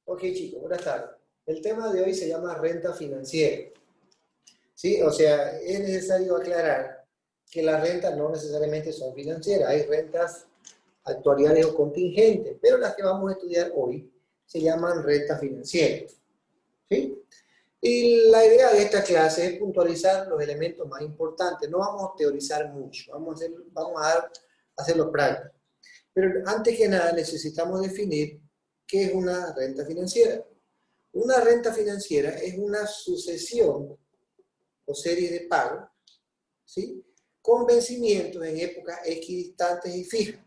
Ok, chicos, buenas tardes. El tema de hoy se llama renta financiera. ¿Sí? O sea, es necesario aclarar que las rentas no necesariamente son financieras. Hay rentas actuariales o contingentes, pero las que vamos a estudiar hoy se llaman renta financiera. ¿Sí? Y la idea de esta clase es puntualizar los elementos más importantes. No vamos a teorizar mucho, vamos a hacerlo práctico. Pero antes que nada necesitamos definir qué es una renta financiera. Una renta financiera es una sucesión o serie de pagos, ¿sí? Con vencimientos en épocas equidistantes y fijas.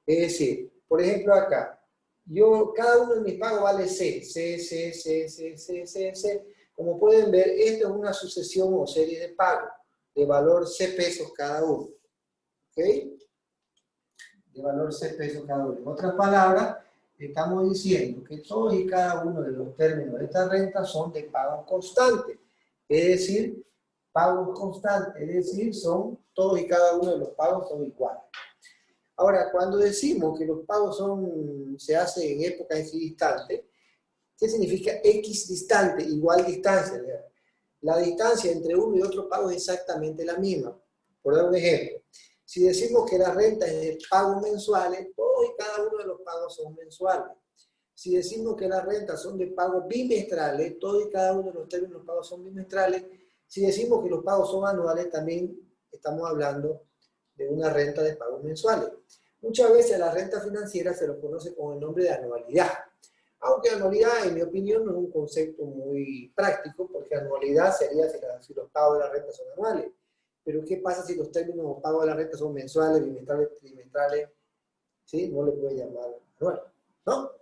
Es decir, por ejemplo acá, cada uno de mis pagos vale C. Como pueden ver, esto es una sucesión o serie de pagos de valor C pesos cada uno. ¿Ok? De valor C pesos cada uno. En otras palabras, estamos diciendo que todos y cada uno de los términos de esta renta son de pago constante. Es decir, pagos constantes, es decir, todos y cada uno de los pagos son iguales. Ahora, cuando decimos que los pagos se hacen en épocas equidistantes, ¿qué significa equidistante? Igual distancia. La distancia entre uno y otro pago es exactamente la misma. Por dar un ejemplo, si decimos que la renta es de pagos mensuales, todos y cada uno de los pagos son mensuales. Si decimos que las rentas son de pagos bimestrales, todos y cada uno de los términos de los pagos son bimestrales. Si decimos que los pagos son anuales, también estamos hablando de una renta de pagos mensuales. Muchas veces a la renta financiera se lo conoce con el nombre de anualidad. Aunque anualidad, en mi opinión, no es un concepto muy práctico, porque anualidad sería si los pagos de la renta son anuales. Pero ¿qué pasa si los términos de pago de la renta son mensuales, bimestrales, trimestrales? ¿Sí? No le puede llamar anual, ¿no?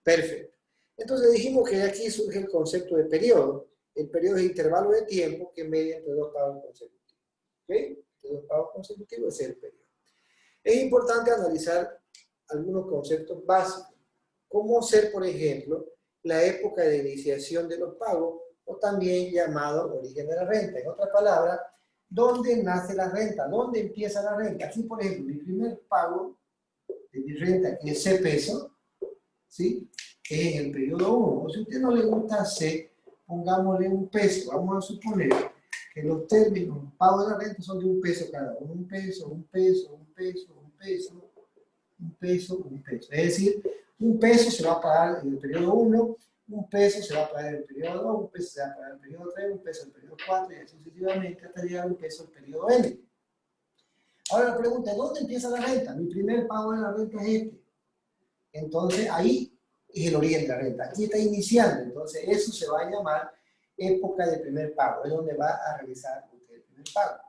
Perfecto. Entonces dijimos que de aquí surge el concepto de periodo. El periodo es el intervalo de tiempo que media entre dos pagos consecutivos. ¿Ok? Entre dos pagos consecutivos ese es el periodo. Es importante analizar algunos conceptos básicos. Cómo ser, por ejemplo, la época de iniciación de los pagos, o también llamado origen de la renta. En otras palabras, ¿dónde nace la renta? ¿Dónde empieza la renta? Aquí, por ejemplo, mi primer pago de mi renta, que es C pesos, ¿sí? Es en el periodo 1. O si a usted no le gusta C, pongámosle un peso. Vamos a suponer que los términos pago de la renta son de un peso cada uno. Un peso, un peso, un peso, un peso, un peso, un peso. Es decir, un peso se va a pagar en el periodo 1, un peso se va a pagar en el periodo 2, un peso se va a pagar en el periodo 3, un peso en el periodo 4 y así sucesivamente hasta llegar a un peso en el periodo N. Ahora la pregunta es, ¿dónde empieza la renta? Mi primer pago de la renta es este. Entonces ahí es el origen de la renta. Aquí está iniciando, entonces eso se va a llamar época de primer pago, es donde va a realizar usted el primer pago.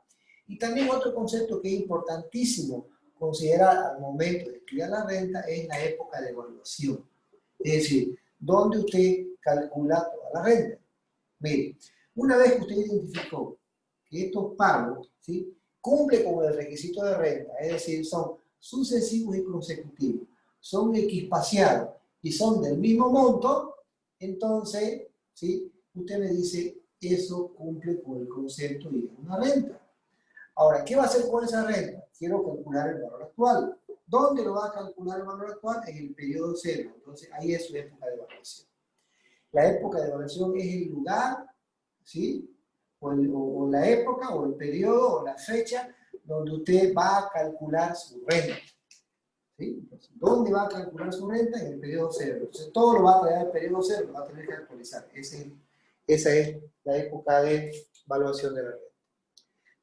Y también otro concepto que es importantísimo considerar al momento de estudiar la renta es la época de evaluación. Es decir, ¿dónde usted calcula toda la renta? Mire, una vez que usted identificó que estos pagos, ¿sí?, cumplen con el requisito de renta, es decir, son sucesivos y consecutivos, son equispaciados y son del mismo monto, entonces, ¿sí?, usted me dice, eso cumple con el concepto de una renta. Ahora, ¿qué va a hacer con esa renta? Quiero calcular el valor actual. ¿Dónde lo va a calcular el valor actual? En el periodo cero. Entonces, ahí es su época de evaluación. La época de evaluación es el lugar, ¿sí?, o la época, o el periodo, o la fecha donde usted va a calcular su renta. ¿Sí? Entonces, ¿dónde va a calcular su renta? En el periodo cero. Entonces, todo lo va a traer al periodo cero, lo va a tener que actualizar. Esa es la época de evaluación de la renta.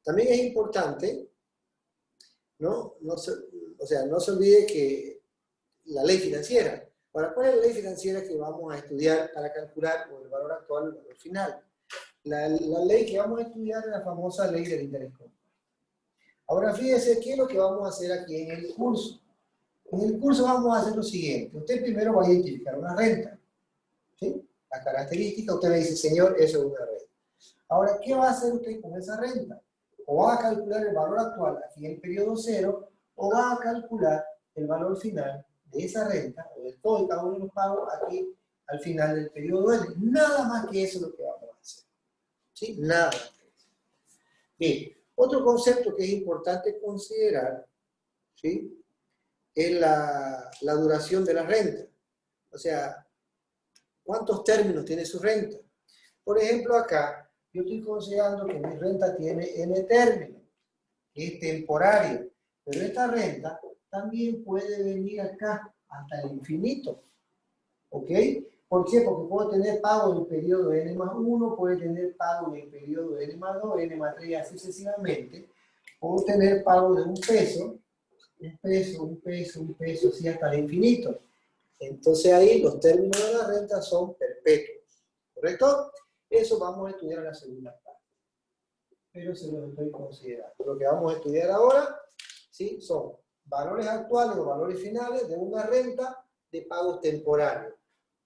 También es importante, ¿no? No se olvide que la ley financiera. Ahora, ¿cuál es la ley financiera que vamos a estudiar para calcular el valor actual o el valor final? La ley que vamos a estudiar es la famosa ley del interés compuesto. Ahora, fíjese qué es lo que vamos a hacer aquí en el curso. En el curso vamos a hacer lo siguiente. Usted primero va a identificar una renta, ¿sí? La característica, usted me dice, señor, eso es una renta. Ahora, ¿qué va a hacer usted con esa renta? O va a calcular el valor actual aquí en el periodo cero, o va a calcular el valor final de esa renta, o de todo y cada uno de los pagos aquí al final del periodo N. Nada más que eso es lo que vamos a hacer. ¿Sí? Nada más que eso. Bien, otro concepto que es importante considerar, ¿sí?, es la duración de la renta. O sea, ¿Cuántos términos tiene su renta? Por ejemplo, acá, yo estoy considerando que mi renta tiene n términos, que es temporario, pero esta renta también puede venir acá hasta el infinito, ¿ok? ¿Por qué? Porque puedo tener pago en el periodo n más 1, puedo tener pago en el periodo n más 2, n más 3 y así sucesivamente. Puedo tener pago de un peso, así hasta el infinito. Entonces ahí los términos de la renta son perpetuos, ¿correcto? Eso vamos a estudiar en la segunda parte, pero se los estoy considerando. Lo que vamos a estudiar ahora, ¿sí? Son valores actuales o valores finales de una renta de pagos temporarios.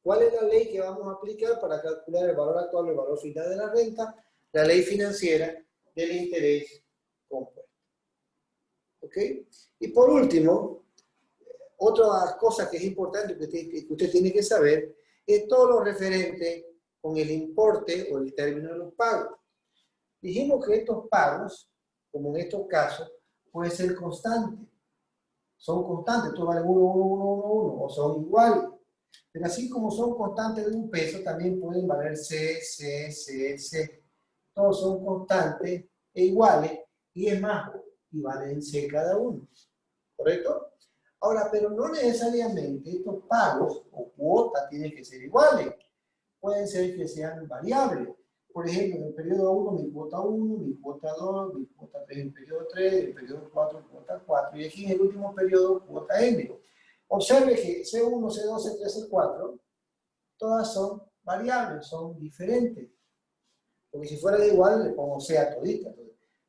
¿Cuál es la ley que vamos a aplicar para calcular el valor actual o el valor final de la renta? La ley financiera del interés compuesto. ¿Ok? Y por último, otra cosa que es importante que usted tiene que saber es todo lo referente con el importe o el término de los pagos. Dijimos que estos pagos, como en estos casos, pueden ser constantes. Son constantes, todos valen 1, 1, 1, 1, 1, o son iguales. Pero así como son constantes de un peso, también pueden valer C, C, C, C. Todos son constantes e iguales, y es más, y valen C cada uno. ¿Correcto? Ahora, pero no necesariamente estos pagos o cuotas tienen que ser iguales. Pueden ser que sean variables. Por ejemplo, en el periodo 1, mi cuota 1, mi cuota 2, mi cuota 3 en el periodo 3, en el periodo 4, cuota 4, y aquí en el último periodo, cuota N. Observe que C1, C2, C3, C4, todas son variables, son diferentes. Porque si fuera de igual, le pongo C a todita.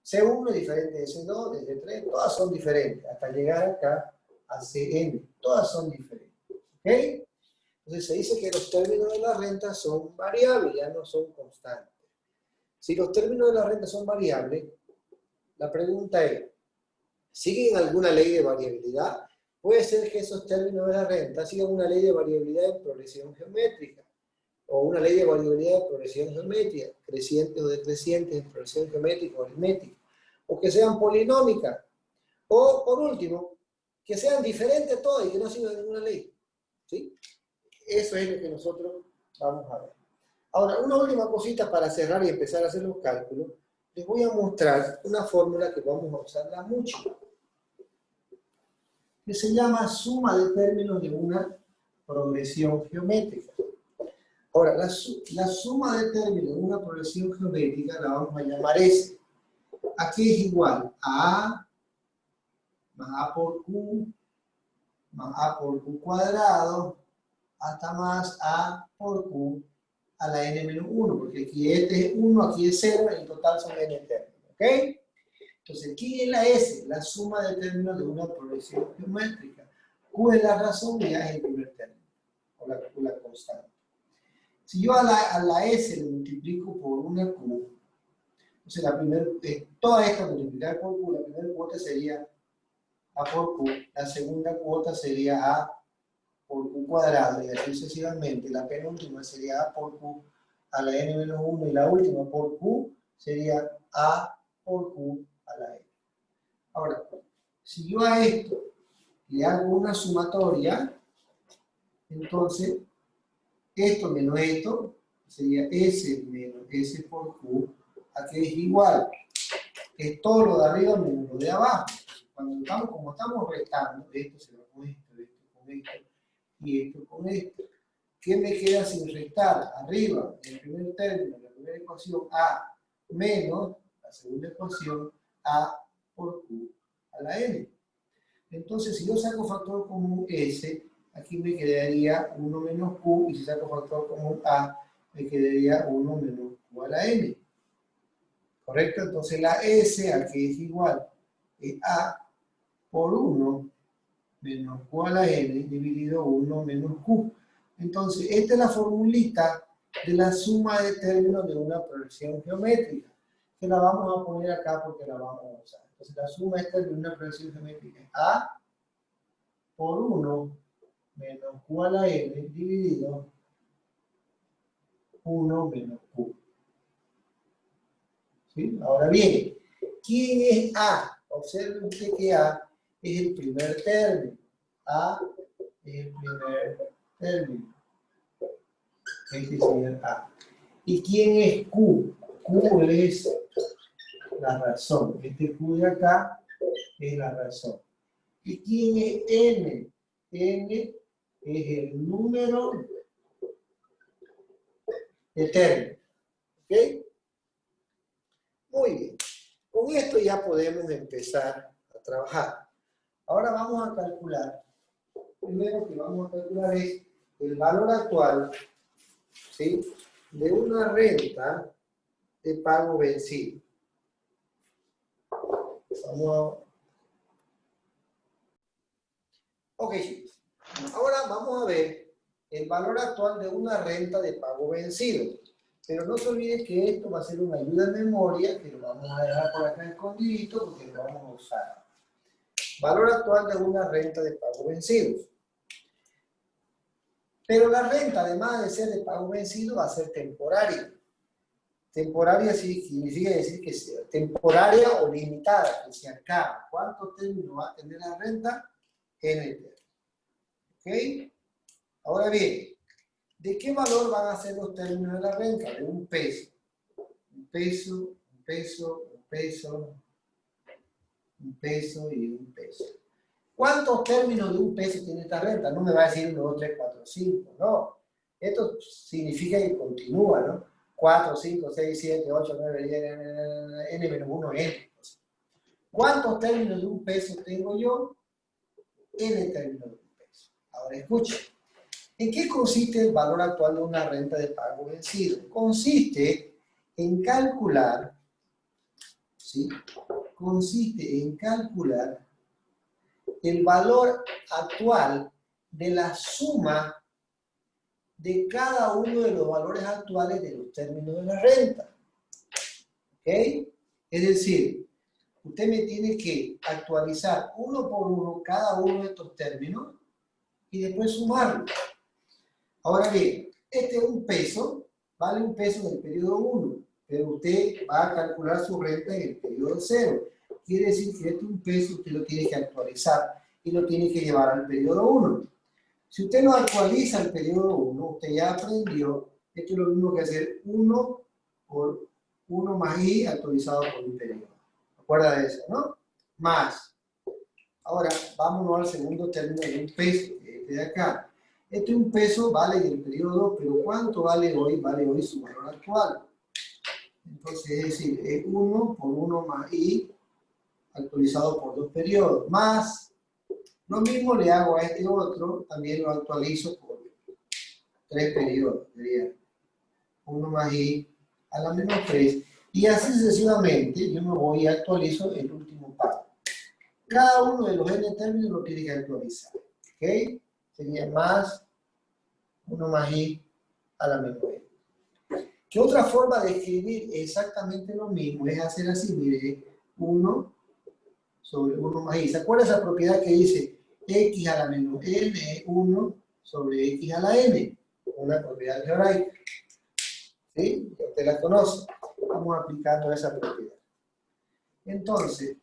C1 es diferente de C2, de C3, todas son diferentes, hasta llegar acá a Cn, todas son diferentes. ¿Ok? Entonces se dice que los términos de la renta son variables, ya no son constantes. Si los términos de la renta son variables, la pregunta es, ¿siguen alguna ley de variabilidad? Puede ser que esos términos de la renta sigan una ley de variabilidad en progresión geométrica, o una ley de variabilidad de progresión geométrica, creciente o decreciente en progresión geométrica o aritmética, o que sean polinómicas, o por último, que sean diferentes todas y que no sigan ninguna ley. ¿Sí? Eso es lo que nosotros vamos a ver. Ahora, una última cosita para cerrar y empezar a hacer los cálculos. Les voy a mostrar una fórmula que vamos a usarla mucho, que se llama suma de términos de una progresión geométrica. Ahora, la suma de términos de una progresión geométrica la vamos a llamar S. Aquí es igual a A más A por Q más A por Q cuadrado hasta más A por Q a la n menos 1, porque aquí este es 1, aquí es 0, en total son n términos, ¿ok? Entonces, aquí es la S, la suma de términos de una progresión geométrica. Q es la razón y A es el primer término, o la constante. Si yo a la S le multiplico por una Q, entonces toda esta multiplicada por Q, la primera cuota sería A por Q, la segunda cuota sería A por Q cuadrado, y así sucesivamente. La penúltima sería A por Q a la n menos 1, y la última por Q sería A por Q a la n. Ahora, si yo a esto le hago una sumatoria, entonces esto menos esto sería S menos S por Q, aquí es igual, es todo lo de arriba menos lo de abajo. Como estamos restando, esto se va con esto, esto con esto, y esto con esto. ¿Qué me queda sin restar? Arriba, en el primer término, la primera ecuación, A menos la segunda ecuación, A por Q a la N. Entonces, si yo saco factor común S, aquí me quedaría 1 menos Q, y si saco factor común A, me quedaría 1 menos Q a la N. ¿Correcto? Entonces la S aquí es igual a A por 1 menos Q a la N dividido 1 menos Q. Entonces, esta es la formulita de la suma de términos de una progresión geométrica, que la vamos a poner acá porque la vamos a usar. Entonces, la suma esta de una progresión geométrica es A por 1 menos Q a la N dividido 1 menos Q. ¿Sí? Ahora bien, ¿quién es A? Observe usted que A es el primer término. A es el primer término. Este sería A. ¿Y quién es Q? Q es la razón. Este Q de acá es la razón. ¿Y quién es N? N es el número de términos. ¿Ok? Muy bien. Con esto ya podemos empezar a trabajar. Ahora vamos a calcular. Primero que vamos a calcular es el valor actual, ¿sí?, de una renta de pago vencido. Ok, chicos. Ahora vamos a ver el valor actual de una renta de pago vencido. Pero no se olviden que esto va a ser una ayuda de memoria, que lo vamos a dejar por acá escondidito porque lo vamos a usar. Valor actual de una renta de pago vencido. Pero la renta, además de ser de pago vencido, va a ser temporaria. Temporaria sí significa decir que sea temporaria o limitada, que se acaba. ¿Cuántos términos va a tener la renta? N términos. ¿Ok? Ahora bien, ¿de qué valor van a ser los términos de la renta? De un peso. Un peso, un peso, un peso, un peso y un peso. ¿Cuántos términos de un peso tiene esta renta? No me va a decir 1, 2, 3, 4, 5, no. Esto significa que continúa, ¿no? 4, 5, 6, 7, 8, 9, 10, n menos 1, n. ¿Cuántos términos de un peso tengo yo? N términos de un peso. Ahora escuchen. ¿En qué consiste el valor actual de una renta de pago vencido? Consiste en calcular, ¿sí? Consiste en calcular el valor actual de la suma de cada uno de los valores actuales de los términos de la renta. ¿Ok? Es decir, usted me tiene que actualizar uno por uno cada uno de estos términos y después sumarlo. Ahora bien, este es un peso, vale un peso en el periodo 1, pero usted va a calcular su renta en el periodo 0. Quiere decir que este es un peso, usted lo tiene que actualizar y lo tiene que llevar al periodo 1. Si usted lo actualiza al periodo 1, usted ya aprendió, esto es lo mismo que hacer 1 por 1 más i actualizado por un periodo. ¿Se acuerda de eso, no? Más. Ahora, vámonos al segundo término de un peso, que es este de acá. Este es un peso, vale en el periodo 2, pero ¿cuánto vale hoy? Vale hoy su valor actual. Entonces, es decir, es 1 por 1 más i actualizado por 2 periodos, más lo mismo le hago a este otro, también lo actualizo por 3 periodos, sería 1 más i a la menos 3, y así sucesivamente yo me voy y actualizo el último paso. Cada uno de los n términos lo tiene que actualizar, ¿ok? Sería más 1 más i a la menos n. ¿Qué otra forma de escribir exactamente lo mismo? Es hacer así, mire, 1 sobre 1 más i. ¿Se acuerda esa propiedad que dice x a la menos n es 1 sobre x a la n? Una propiedad algebraica. ¿Sí? Ya usted la conoce. Vamos aplicando esa propiedad. Entonces,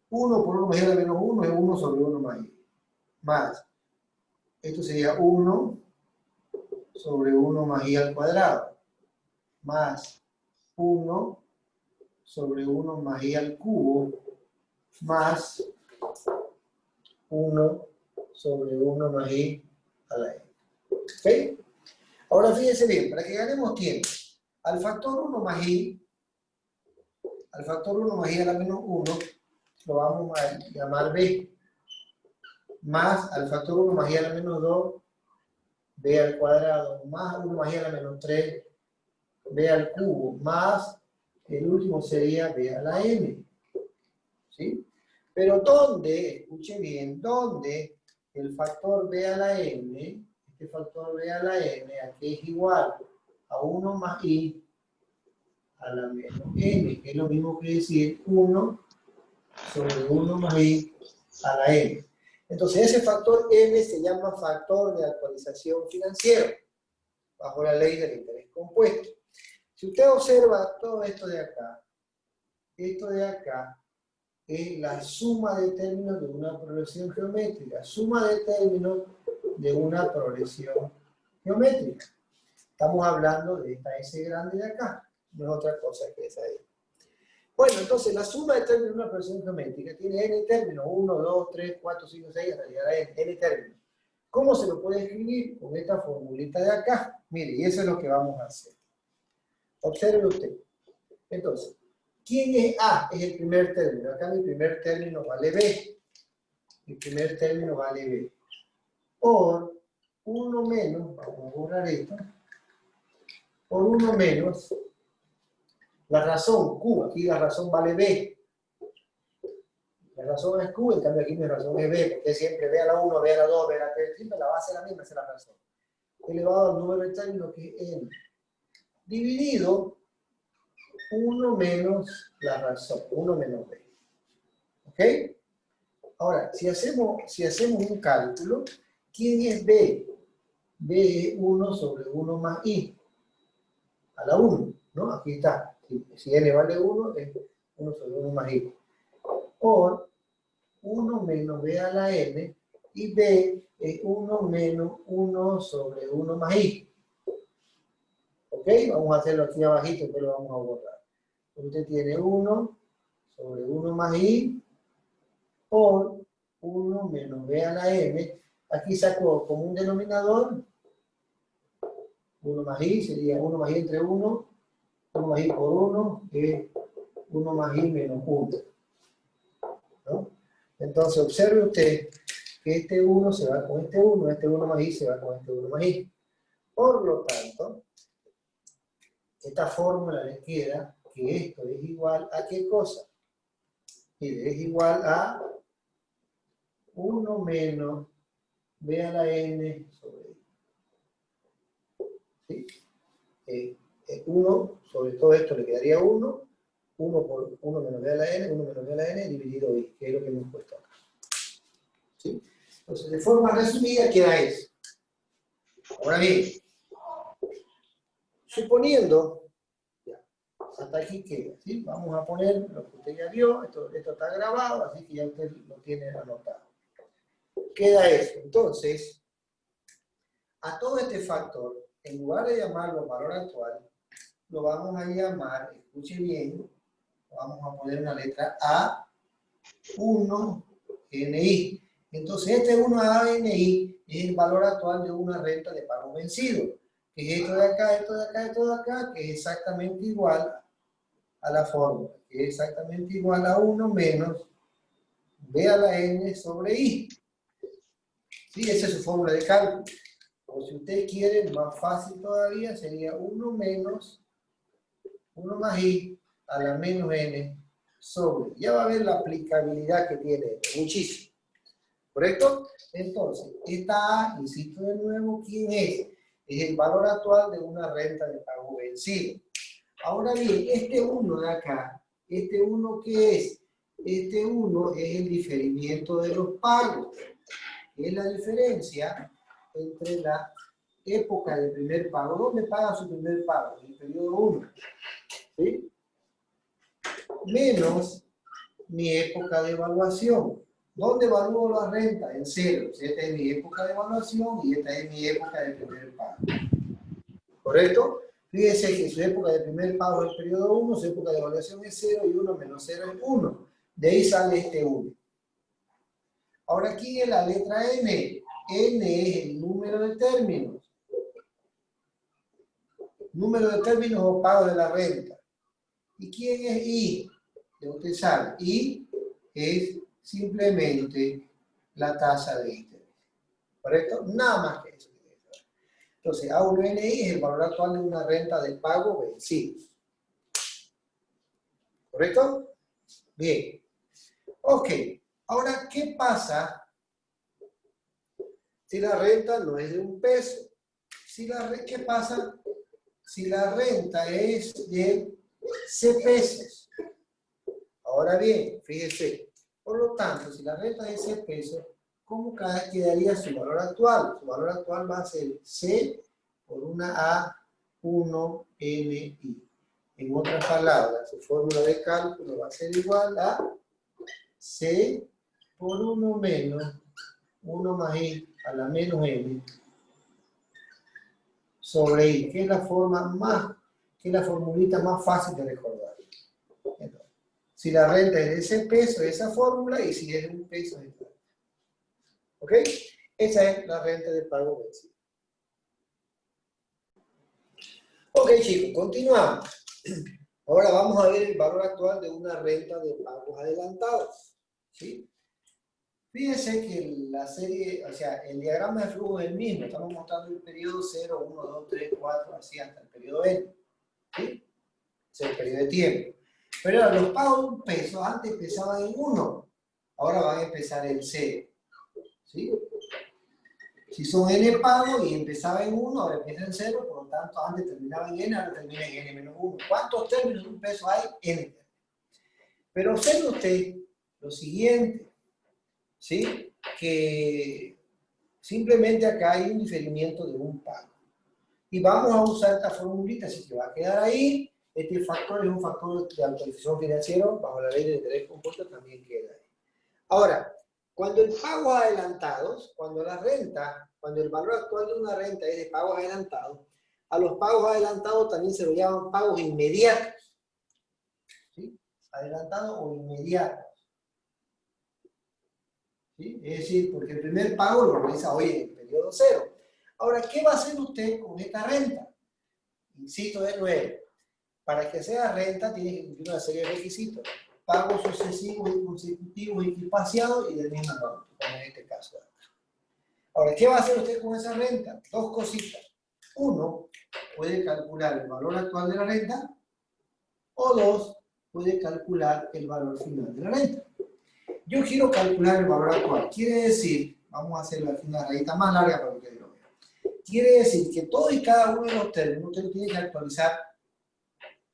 1 por 1 más i a la menos 1 es 1 sobre 1 más i. Más, esto sería 1 sobre 1 más i al cuadrado. Más 1 sobre 1 más i al cubo. Más 1 sobre 1 más i a la n. ¿Ok? Ahora fíjense bien, para que ganemos tiempo, al factor 1 más i, al factor 1 más i a la menos 1, lo vamos a llamar b, más al factor 1 más i a la menos 2, b al cuadrado, más 1 más i a la menos 3, b al cubo, más el último sería b a la n. ¿Sí? Pero ¿dónde? Escuche bien, ¿dónde el factor b a la n, este factor b a la n, aquí es igual a 1 más i a la menos n, que es lo mismo que decir 1 sobre 1 más i a la n. Entonces ese factor n se llama factor de actualización financiero, bajo la ley del interés compuesto. Si usted observa todo esto de acá es la suma de términos de una progresión geométrica, suma de términos de una progresión geométrica. Estamos hablando de esta S grande de acá, no es otra cosa que esa ahí. Bueno, entonces la suma de términos de una expresión geométrica tiene n términos, 1, 2, 3, 4, 5, 6, hasta llegar a n términos. ¿Cómo se lo puede escribir? Con esta formulita de acá. Mire, y eso es lo que vamos a hacer. Observe usted. Entonces, ¿quién es A? Es el primer término. Acá mi primer término vale B. Mi primer término vale B. Por 1 menos, vamos a borrar esto, por 1 menos la razón Q, aquí la razón vale B. La razón es Q, en cambio aquí mi razón es B, porque siempre B a la 1, B a la 2, B a la 3, siempre la base es la misma, esa es la razón. Elevado al número de términos que es N. Dividido 1 menos la razón, 1 menos B. ¿Ok? Ahora, si hacemos un cálculo, ¿quién es B? B es 1 sobre 1 más I. A la 1, ¿no? Aquí está. Si N vale 1, es 1 sobre 1 más I. Por 1 menos B a la N, y B es 1 menos 1 sobre 1 más I. ¿Ok? Vamos a hacerlo aquí abajito, que lo vamos a borrar. Usted tiene 1 sobre 1 más I por 1 menos B a la N. Aquí saco como un denominador 1 más I, sería 1 más I entre 1, 1 más I por 1, es 1 más I menos 1. ¿No? Entonces, observe usted que este 1 se va con este 1 más I se va con este 1 más I. Por lo tanto, esta fórmula le queda que esto es igual a ¿qué cosa? Mire, es igual a 1 menos B a la N sobre I. ¿Sí? 1 sobre todo esto le quedaría 1, 1 por 1 menos B a la N, 1 menos B a la N dividido I, que es lo que hemos puesto acá. ¿Sí? Entonces, de forma resumida queda eso. Ahora bien, suponiendo, ya, hasta aquí queda, ¿sí? Vamos a poner lo que usted ya vio, esto está grabado, así que ya usted lo tiene anotado. Queda eso. Entonces, a todo este factor, en lugar de llamarlo valor actual, lo vamos a llamar, escuche bien, vamos a poner una letra A, 1NI. Entonces, este 1ANI es el valor actual de una renta de pago vencido, que es esto de acá, esto de acá, esto de acá, que es exactamente igual a la fórmula, que es exactamente igual a 1 menos B a la N sobre I. ¿Sí? Esa es su fórmula de cálculo. O si usted quiere, más fácil todavía, sería 1 menos 1 más I a la menos N sobre. Ya va a ver la aplicabilidad que tiene, muchísimo. ¿Correcto? Entonces, esta A, insisto de nuevo, ¿quién es? Es el valor actual de una renta de pago vencido. Ahora bien, este 1 de acá, ¿este 1 qué es? Este 1 es el diferimiento de los pagos. Es la diferencia entre la época de primer pago. ¿Dónde paga su primer pago? En el periodo 1. ¿Sí? Menos mi época de evaluación. ¿Dónde evalúo la renta? En ceros. Esta es mi época de evaluación y esta es mi época de primer pago. ¿Correcto? Fíjense que su época de primer pago es el periodo 1, su época de evaluación es 0 y 1 menos 0 es 1. De ahí sale este 1. Ahora aquí en la letra N. N es el número de términos. Número de términos o pago de la renta. ¿Y quién es I? Ya usted sabe. I es simplemente la tasa de interés. ¿Correcto? Nada más que eso. Entonces, A1NI es el valor actual de una renta de pago vencido. ¿Correcto? Bien. Ok. Ahora, ¿qué pasa si la renta no es de $1? ¿Qué pasa si la renta es de C pesos? Ahora bien, fíjese. Por lo tanto, si la renta es de C pesos, ¿cómo quedaría su valor actual? Su valor actual va a ser C por una A1NI. En otras palabras, su fórmula de cálculo va a ser igual a C por 1 menos 1 más I a la menos N sobre I, que es la formulita más fácil de recordar. Entonces, si la renta es de ese peso, esa fórmula, y si es de un peso, es esta. ¿Ok? Esa es la renta de pago vencido. Ok, chicos, continuamos. Ahora vamos a ver el valor actual de una renta de pagos adelantados. ¿Sí? Fíjense que la serie, o sea, el diagrama de flujo es el mismo. Estamos mostrando el periodo 0, 1, 2, 3, 4, así hasta el periodo N. ¿Sí? Es el periodo de tiempo. Pero ahora, los pagos de un peso antes empezaban en 1. Ahora van a empezar en 0. ¿Sí? Si son N pagos y empezaba en 1, ahora empieza en 0, por lo tanto antes terminaba en N, ahora termina en N-1. ¿Cuántos términos de un peso hay? N. Pero observe usted lo siguiente, ¿sí? Que simplemente acá hay un diferimiento de un pago. Y vamos a usar esta formulita, así que va a quedar ahí. Este factor es un factor de actualización financiera, bajo la ley de interés compuesto también queda ahí. Ahora, cuando el pago adelantados, cuando el valor actual de una renta es de pagos adelantados, a los pagos adelantados también se los llaman pagos inmediatos. ¿Sí? Adelantados o inmediatos. ¿Sí? Es decir, porque el primer pago lo realiza hoy en el periodo 0. Ahora, ¿qué va a hacer usted con esta renta? Insisto de nuevo, para que sea renta tiene que cumplir una serie de requisitos. Pagos sucesivos y consecutivos equipaciados y del mismo monto, como en este caso. Ahora, ¿qué va a hacer usted con esa renta? Dos cositas. Uno, puede calcular el valor actual de la renta, o dos, puede calcular el valor final de la renta. Yo quiero calcular el valor actual. Quiere decir, vamos a hacerlo aquí una rayita más larga para que ustedes lo vean. Quiere decir que todo y cada uno de los términos usted tiene que actualizar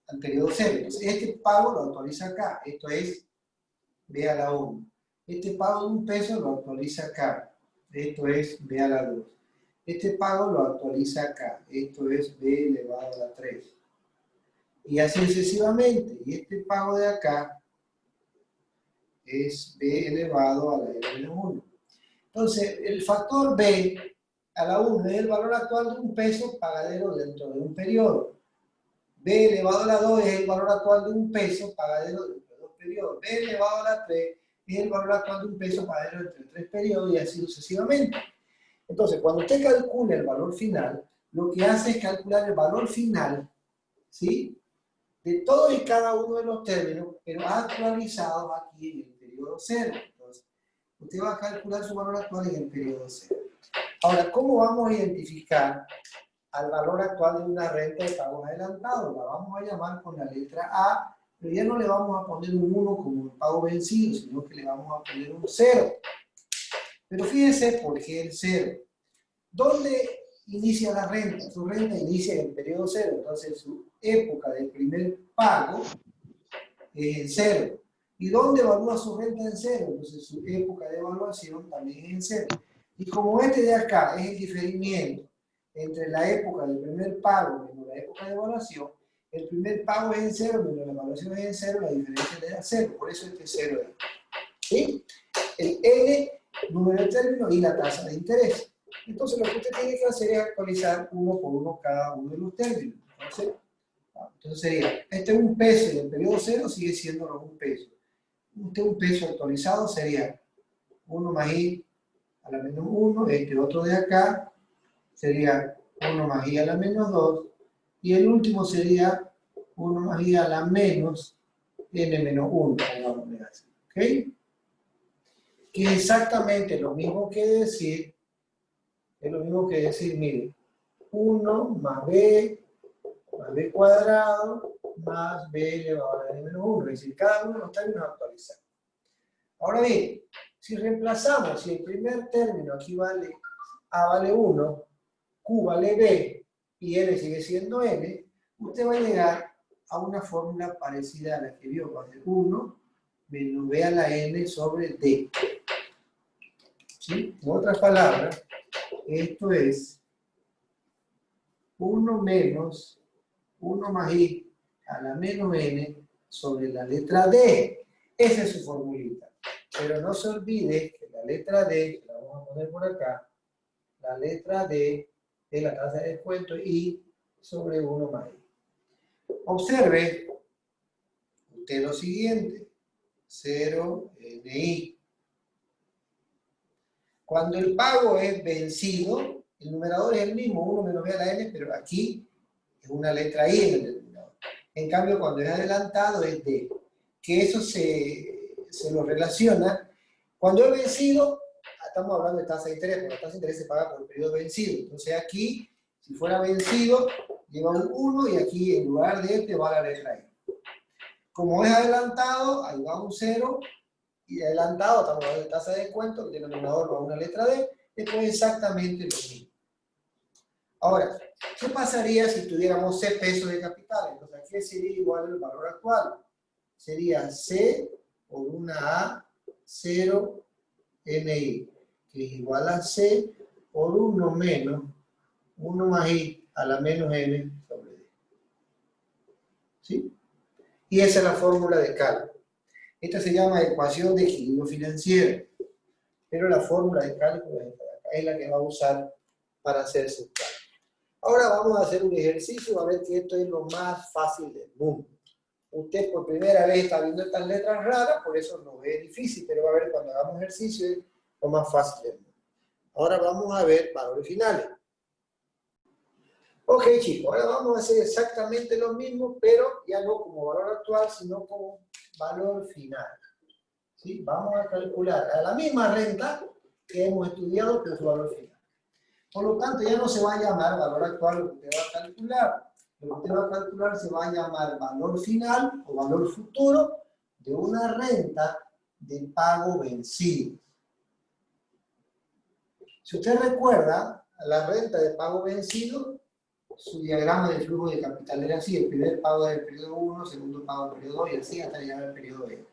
al periodo 0. Entonces, este pago lo actualiza acá. Esto es B a la 1. Este pago de un peso lo actualiza acá. Esto es B a la 2. Este pago lo actualiza acá. Esto es B elevado a la 3. Y así sucesivamente. Y este pago de acá es B elevado a la N-1. Entonces, el factor B a la 1 es el valor actual de un peso pagadero dentro de un periodo. B elevado a la 2 es el valor actual de un peso pagadero dentro de dos periodos. B elevado a la 3 es el valor actual de un peso pagadero entre 3 periodos y así sucesivamente. Entonces, cuando usted calcula el valor final, lo que hace es calcular el valor final, ¿sí?, de todos y cada uno de los términos, pero actualizados aquí en el periodo 0. Entonces, usted va a calcular su valor actual en el periodo 0. Ahora, ¿cómo vamos a identificar al valor actual de una renta de pagos adelantados? La vamos a llamar con la letra A, pero ya no le vamos a poner un 1 como el pago vencido, sino que le vamos a poner un 0. Pero fíjense por qué el 0. ¿Dónde inicia la renta? Su renta inicia en el periodo 0, entonces su época de primer pago es en 0. ¿Y dónde evalúa su renta en 0? Entonces su época de evaluación también es en 0. Y como este de acá es el diferimiento entre la época del primer pago menos la época de evaluación, el primer pago es en 0, menos la evaluación es en 0, la diferencia le da 0, por eso este 0 es. ¿Sí? El N, número de términos, y la tasa de interés. Entonces lo que usted tiene que hacer es actualizar uno por uno cada uno de los términos. Entonces sería, este es un peso y el periodo 0 sigue siendo un peso. Este un peso actualizado sería 1 más I a la menos 1, este otro de acá sería 1 más I a la menos 2, y el último sería 1 más I a la menos N menos 1, ¿ok? Que es exactamente lo mismo que decir, mire, 1 más B cuadrado más B elevado a la N menos 1, es decir, cada uno de los términos actualizados. Ahora bien, si reemplazamos, si el primer término aquí vale A vale 1, Q vale B y N sigue siendo N, usted va a llegar a una fórmula parecida a la que vio, va a ser 1 menos B a la N sobre D. ¿Sí? En otras palabras, esto es 1 menos 1 más I a la menos N sobre la letra D. Esa es su formulita. Pero no se olvide que la letra D, que la vamos a poner por acá, la letra D es la tasa de descuento I sobre 1 más I. Observe usted lo siguiente, 0 NI. Cuando el pago es vencido, el numerador es el mismo, 1 menos B a la N, pero aquí es una letra I en el denominador. En cambio, cuando es adelantado es D. Que eso se lo relaciona. Cuando es vencido, estamos hablando de tasa de interés, porque la tasa de interés se paga por el periodo vencido. Entonces aquí, si fuera vencido, lleva un 1 y aquí en lugar de este va la letra I. Como es adelantado, ahí va un 0, y adelantado, estamos hablando de tasa de descuento, el denominador va a una letra D, esto es exactamente lo mismo. Ahora, ¿qué pasaría si tuviéramos C pesos de capital? Entonces aquí sería igual el valor actual. Sería C por una A 0 NI, que es igual a C por 1 menos 1 más I a la menos N sobre D. ¿Sí? Y esa es la fórmula de cálculo. Esta se llama ecuación de equilibrio financiero, pero la fórmula de cálculo es la que va a usar para hacer sus cálculos. Ahora vamos a hacer un ejercicio, a ver que esto es lo más fácil del mundo. Usted por primera vez está viendo estas letras raras, por eso lo ve difícil, pero va a ver cuando hagamos ejercicio es lo más fácil del mundo. Ahora vamos a ver valores finales. Ok, chicos, ahora vamos a hacer exactamente lo mismo, pero ya no como valor actual, sino como valor final. ¿Sí? Vamos a calcular a la misma renta que hemos estudiado, pero su valor final. Por lo tanto, ya no se va a llamar valor actual lo que usted va a calcular. Lo que usted va a calcular se va a llamar valor final o valor futuro de una renta de pago vencido. Si usted recuerda, la renta de pago vencido, su diagrama de flujo de capital era así: el primer pago del periodo 1, segundo pago del periodo 2 y así hasta llegar al periodo N.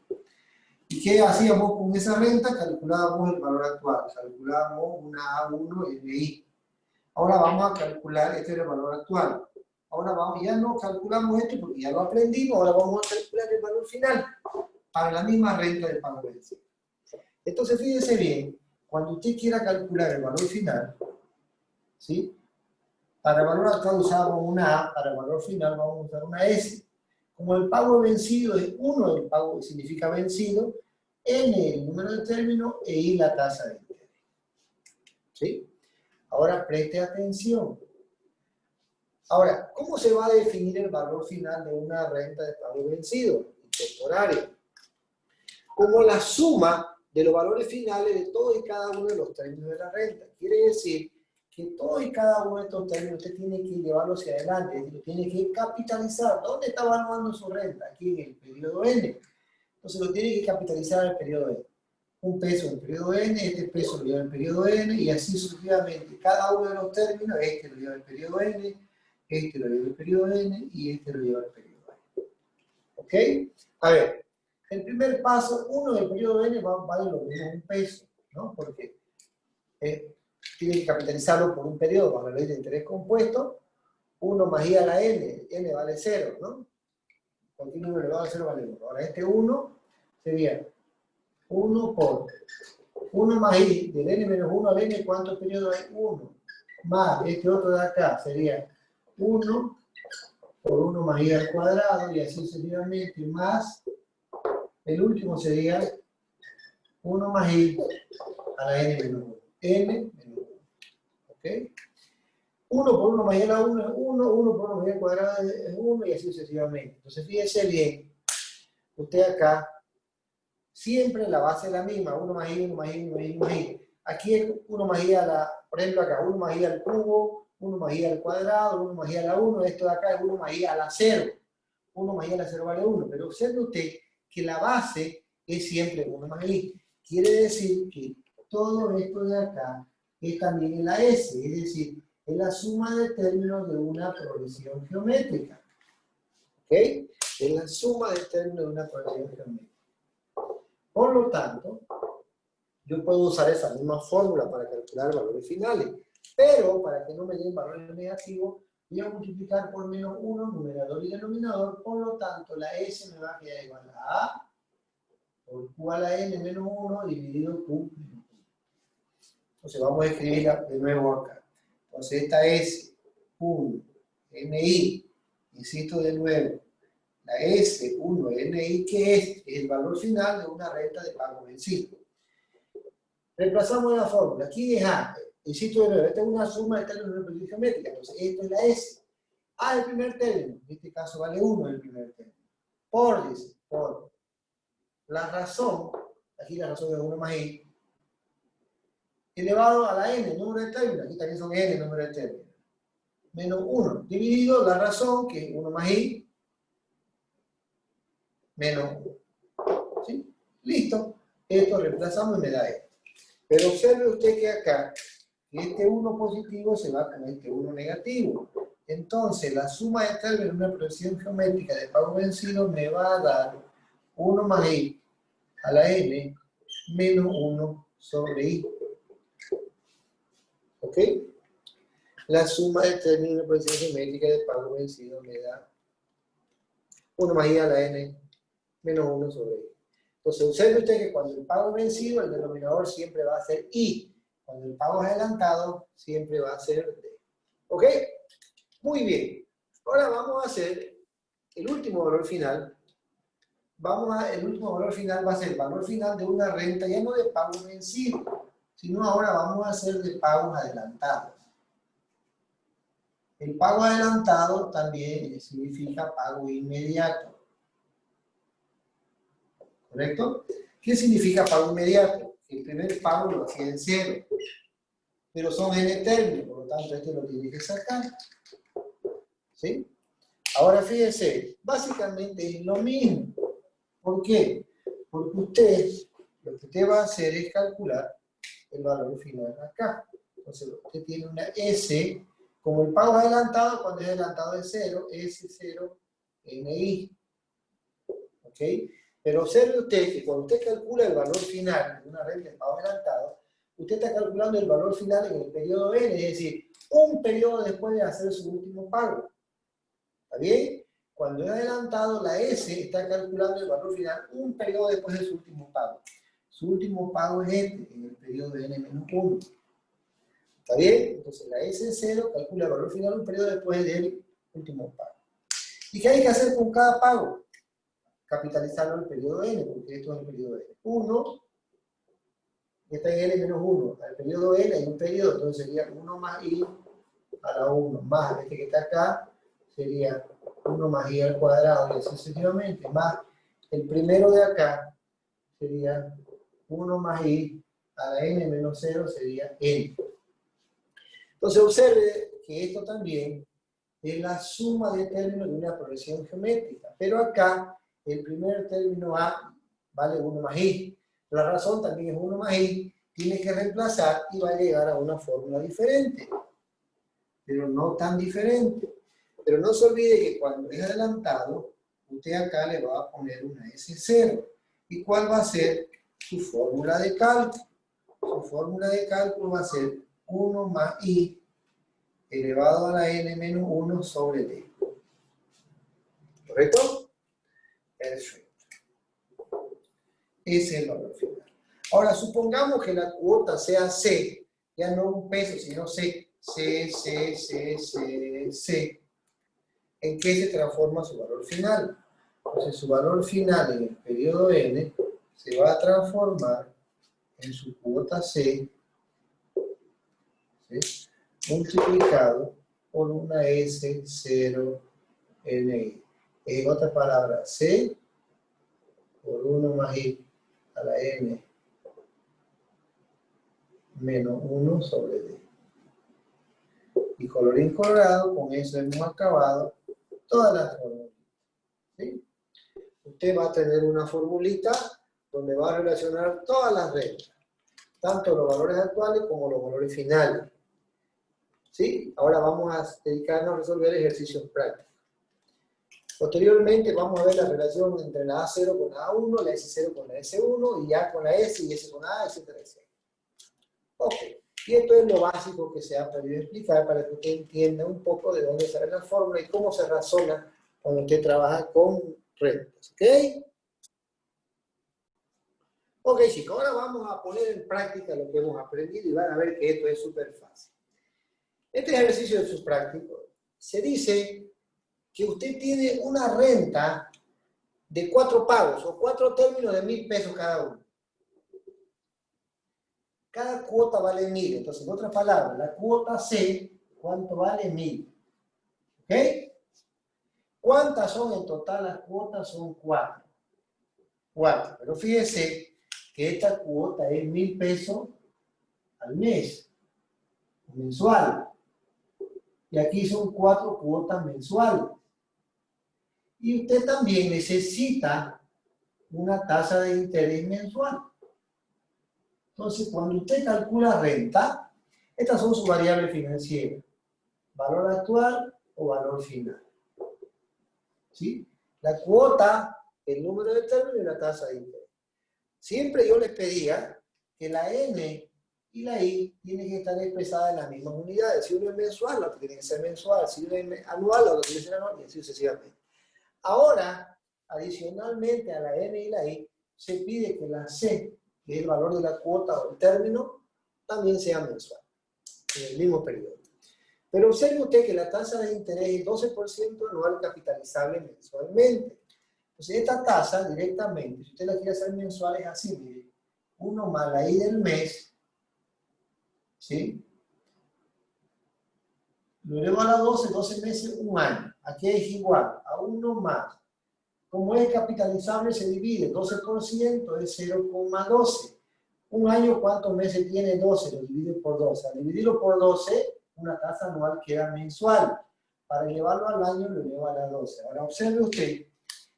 ¿Y qué hacíamos con esa renta? Calculábamos el valor actual, calculábamos una A1 NI. Ahora vamos a calcular, este era el valor actual. Ahora vamos, ya no calculamos esto porque ya lo aprendimos, ahora vamos a calcular el valor final para la misma renta de pago vencido. Entonces fíjese bien, cuando usted quiera calcular el valor final, ¿sí? Para el valor actual usamos una A, para el valor final vamos a usar una S. Como el pago vencido es 1, el pago significa vencido, N el número de términos e I la tasa de interés. ¿Sí? Ahora preste atención. Ahora, ¿cómo se va a definir el valor final de una renta de pago vencido y temporario? Como la suma de los valores finales de todos y cada uno de los términos de la renta. Quiere decir que todos y cada uno de estos términos usted tiene que llevarlo hacia adelante, es decir, tiene que capitalizar. ¿Dónde está evaluando su renta? Aquí en el periodo N. Entonces lo tiene que capitalizar en el periodo N. Un peso en el periodo N, este peso lo lleva en el periodo N, y así sucesivamente. Cada uno de los términos, este lo lleva en el periodo N, este lo lleva en el periodo N, y este lo lleva en el periodo N. ¿Ok? A ver, el primer paso, uno del periodo N vale lo mismo un peso, ¿no? Porque tiene que capitalizarlo por un periodo bajo la ley de interés compuesto. 1 más I a la N vale 0, ¿no? Cualquier número elevado a 0 vale 1. Ahora este 1 sería 1 por 1 más I del N menos 1 al N, ¿cuántos periodos hay? 1. Más este otro de acá sería 1 por 1 más I al cuadrado, y así sucesivamente, más el último sería 1 más I a la N menos 1. N menos 1. ¿Ok? 1 por 1 más I a la 1 es 1, 1 por 1 más I al cuadrado es 1, y así sucesivamente. Entonces fíjese bien, usted acá, siempre la base es la misma, 1 más I, 1 más I, 1 más I, 1 más I. Aquí es 1 más I a la, por ejemplo acá, 1 más I al cubo, 1 más I al cuadrado, 1 más I a la 1, esto de acá es 1 más I a la 0. 1 más I a la 0 vale 1, pero observe usted que la base es siempre 1 más I. Quiere decir que todo esto de acá es también en la S, es decir, es la suma de términos de una progresión geométrica. ¿Ok? Es la suma de términos de una progresión geométrica. Por lo tanto, yo puedo usar esa misma fórmula para calcular valores finales, pero para que no me den valores negativos, voy a multiplicar por menos 1 numerador y denominador, por lo tanto la S me va a quedar igual a A por Q a la N menos 1 dividido Q menos 1. Entonces vamos a escribirla de nuevo acá. Entonces esta S1, NI, insisto de nuevo, la S1, NI, que es el valor final de una renta de pago vencido. Reemplazamos la fórmula. Aquí es A. Insisto de nuevo, esta es una suma de términos de representación geométrica. Entonces, esto es la S. A es el primer término. En este caso vale 1 el primer término. Dice, por la razón, aquí la razón es 1 más I, elevado a la N, número de términos. Aquí también son N, número de términos. Menos 1, dividido la razón, que es 1 más I, menos 1. ¿Sí? Listo. Esto reemplazamos y me da esto. Pero observe usted que acá, este 1 positivo se va con este 1 negativo. Entonces, la suma de términos de una proyección geométrica de pago vencido me va a dar 1 más I a la N menos 1 sobre I. ¿Ok? La suma de términos de una proyección geométrica de pago vencido me da 1 más I a la N menos 1 sobre I. Entonces, observe usted que cuando el pago es vencido, el denominador siempre va a ser I. Cuando el pago es adelantado, siempre va a ser D. ¿Ok? Muy bien. Ahora vamos a hacer el último valor final. El último valor final va a ser el valor final de una renta, ya no de pago vencido, sino ahora vamos a hacer de pagos adelantados. El pago adelantado también significa pago inmediato. ¿Correcto? ¿Qué significa pago inmediato? El primer pago lo hacía en 0. Pero son n términos, por lo tanto este lo tiene que sacar. ¿Sí? Ahora fíjense, básicamente es lo mismo. ¿Por qué? Porque lo que usted va a hacer es calcular el valor final acá. Entonces usted tiene una S, como el pago es adelantado, cuando es adelantado de 0, S0 NI. ¿Ok? Pero observe usted que cuando usted calcula el valor final de una renta de pago adelantado, usted está calculando el valor final en el periodo N, es decir, un periodo después de hacer su último pago. ¿Está bien? Cuando es adelantado, la S está calculando el valor final un periodo después de su último pago. Su último pago es este, en el periodo de N-1. ¿Está bien? Entonces la S0 calcula el valor final un periodo después del último pago. ¿Y qué hay que hacer con cada pago? Capitalizarlo en el periodo N, porque esto es el periodo N. 1, y está en N-1. Al periodo N hay un periodo, entonces sería 1 más I a la 1, más este que está acá, sería 1 más I al cuadrado, y así sucesivamente, más el primero de acá, sería 1 más I a la N menos 0, sería N. Entonces observe que esto también es la suma de términos de una progresión geométrica, pero acá el primer término A vale 1 más I. La razón también es 1 más I, tiene que reemplazar y va a llegar a una fórmula diferente, pero no tan diferente. Pero no se olvide que cuando es adelantado, usted acá le va a poner una S0. ¿Y cuál va a ser su fórmula de cálculo? Su fórmula de cálculo va a ser 1 más I elevado a la N menos 1 sobre D. ¿Correcto? Perfecto. Ese es el valor final. Ahora, supongamos que la cuota sea C, ya no un peso, sino C. C. ¿En qué se transforma su valor final? Entonces, su valor final en el periodo N se va a transformar en su cuota C, ¿sí?, multiplicado por una S0 NI. En otras palabras, C por 1 más I a la N menos 1 sobre D. Y colorín colorado, con eso hemos acabado todas las fórmulas. ¿Sí? Usted va a tener una formulita donde va a relacionar todas las rentas, tanto los valores actuales como los valores finales. ¿Sí? Ahora vamos a dedicarnos a resolver ejercicios prácticos. Posteriormente vamos a ver la relación entre la A0 con la A1, la S0 con la S1, y A con la S, y S con la A, etcétera, etcétera. Ok, y esto es lo básico que se ha podido explicar para que usted entienda un poco de dónde sale la fórmula y cómo se razona cuando usted trabaja con rentas. ¿Ok? Ok, chicos, ahora vamos a poner en práctica lo que hemos aprendido y van a ver que esto es súper fácil. Este ejercicio de subpráctico se dice que usted tiene una renta de 4 pagos o 4 términos de 1.000 pesos cada uno. Cada cuota vale 1.000. Entonces, en otras palabras, la cuota C, ¿cuánto vale? 1.000. ¿Ok? ¿Cuántas son en total las cuotas? Son 4. 4. Pero fíjese que esta cuota es 1.000 pesos al mes, mensual. Y aquí son 4 cuotas mensuales. Y usted también necesita una tasa de interés mensual. Entonces, cuando usted calcula renta, estas son sus variables financieras. Valor actual o valor final. ¿Sí? La cuota, el número de términos y la tasa de interés. Siempre yo les pedía que la N y la I tienen que estar expresadas en las mismas unidades. Si uno es mensual, la otra tiene que ser mensual. Si uno es anual, la otra tiene que ser anual, y así sucesivamente. Ahora, adicionalmente a la N y la I, se pide que la C, que es el valor de la cuota o el término, también sea mensual, en el mismo periodo. Pero observe usted que la tasa de interés es 12% anual capitalizable mensualmente. Entonces, esta tasa directamente, si usted la quiere hacer mensual, es así, mire, 1 más la I del mes, ¿sí? Lo elevo a la 12 meses, 1 año. Aquí es igual a 1 más. Como es capitalizable, se divide. 12% es 0,12. Un año, ¿cuántos meses tiene? 12. Lo divide por 12. Al dividirlo por 12, una tasa anual queda mensual. Para elevarlo al año, lo elevo a la 12. Ahora, observe usted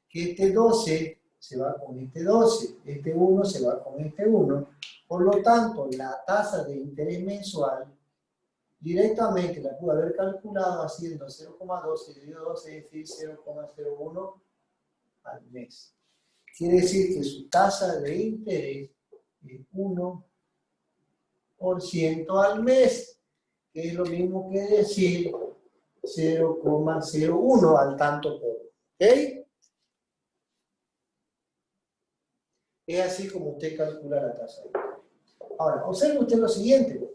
que este 12 se va con este 12. Este 1 se va con este 1. Por lo tanto, la tasa de interés mensual directamente la pude haber calculado haciendo 0,12 dividido 12, es decir, 0,01 al mes. Quiere decir que su tasa de interés es 1% al mes, que es lo mismo que decir 0,01 al tanto por. ¿Ok? Es así como usted calcula la tasa de interés. Ahora, observe usted lo siguiente.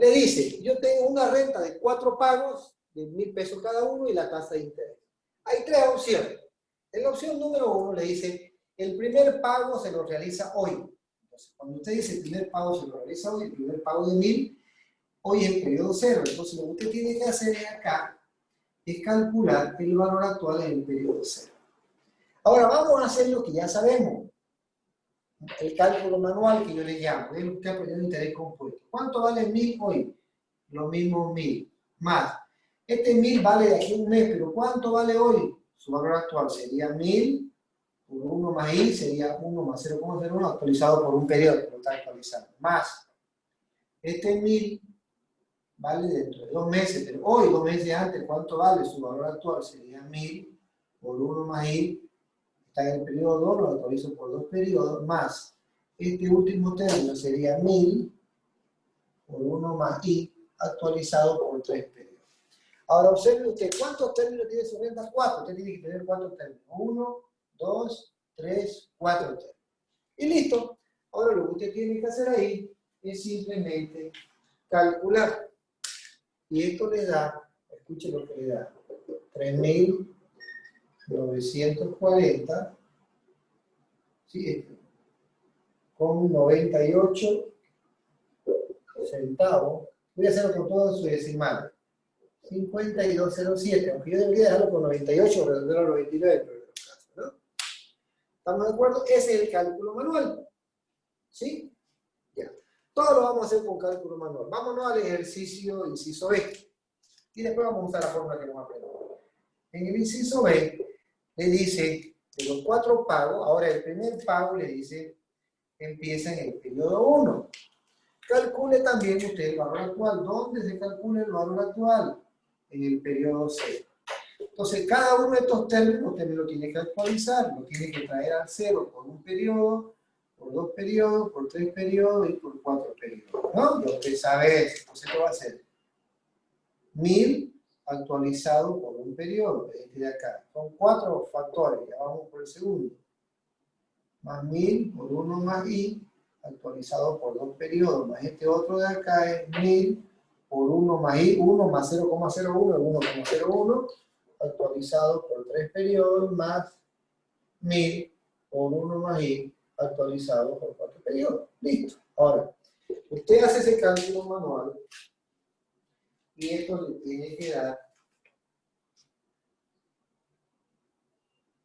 Le dice, yo tengo una renta de 4 pagos de 1.000 pesos cada uno y la tasa de interés. Hay 3 opciones. En la opción número 1 le dice, el primer pago se lo realiza hoy. Entonces, cuando usted dice el primer pago se lo realiza hoy, el primer pago de 1.000, hoy es el periodo 0. Entonces, lo que usted tiene que hacer es acá, es calcular el valor actual en el periodo 0. Ahora, vamos a hacer lo que ya sabemos. El cálculo manual que yo le llamo, es lo que usted aprendió en interés compuesto. ¿Cuánto vale 1.000 hoy? Lo mismo 1.000. Más. Este 1.000 vale de aquí a un mes, pero ¿cuánto vale hoy? Su valor actual sería 1.000 por 1 más I, sería 1 más 0,01 actualizado por un periodo, que lo está actualizando. Más. Este 1.000 vale dentro de 2 meses, pero hoy, 2 meses antes, ¿cuánto vale? Su valor actual sería 1.000 por 1 más I, está en el periodo 2, lo actualizo por 2 periodos, más este último término sería 1.000 por 1 más I, actualizado por 3 periodos. Ahora observe usted, ¿cuántos términos tiene su renta? 4. Usted tiene que tener 4 términos. 1, 2, 3, 4 términos. Y listo. Ahora lo que usted tiene que hacer ahí es simplemente calcular. Y esto le da, escuche lo que le da, 3.940, ¿sí? Con 98 centavos. Voy a hacerlo con todo su decimal. 5207, aunque yo debería dejarlo con 98 o redondearlo a 99, pero en los casos, ¿no? ¿Estamos de acuerdo? Ese es el cálculo manual. ¿Sí? Ya. Todo lo vamos a hacer con cálculo manual. Vámonos al ejercicio inciso B. Y después vamos a usar la fórmula que hemos aprendido. En el inciso B, le dice, de los 4 pagos, ahora el primer pago le dice, empieza en el periodo 1. Calcule también usted el valor actual. ¿Dónde se calcula el valor actual? En el periodo 0. Entonces, cada uno de estos términos usted me lo tiene que actualizar, lo tiene que traer al 0 por un periodo, por 2 periodos, por 3 periodos y por 4 periodos, ¿no? Ya usted sabe eso. Entonces, ¿qué va a hacer? 1.000 actualizado por un periodo, este de acá. Son 4 factores, ya vamos por el segundo. Más 1.000 por 1 más I, actualizado por 2 periodos, más este otro de acá es 1.000 por 1 más I, 1 más 0,01 es 1,01, actualizado por 3 periodos, más 1000 por 1 más I, actualizado por 4 periodos. Listo. Ahora, usted hace ese cálculo manual y esto le tiene que dar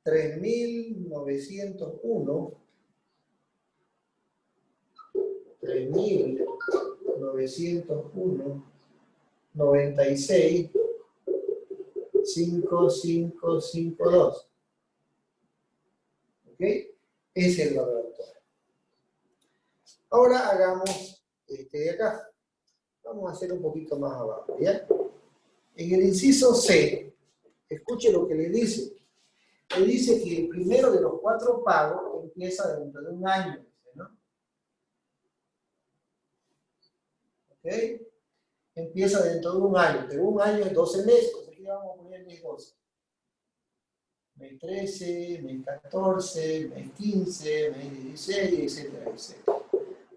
3.901, 96, 5552. ¿Ok? Ese es el valor actual. Ahora hagamos este de acá. Vamos a hacer un poquito más abajo, ¿ya? En el inciso C, escuche lo que le dice. Le dice que el primero de los 4 pagos empieza dentro de un año, ¿no? ¿Ok? Empieza dentro de un año, pero un año es 12 meses, aquí vamos a poner mes 12. Mes 13, mes 14, mes 15, mes 16, etcétera, etcétera.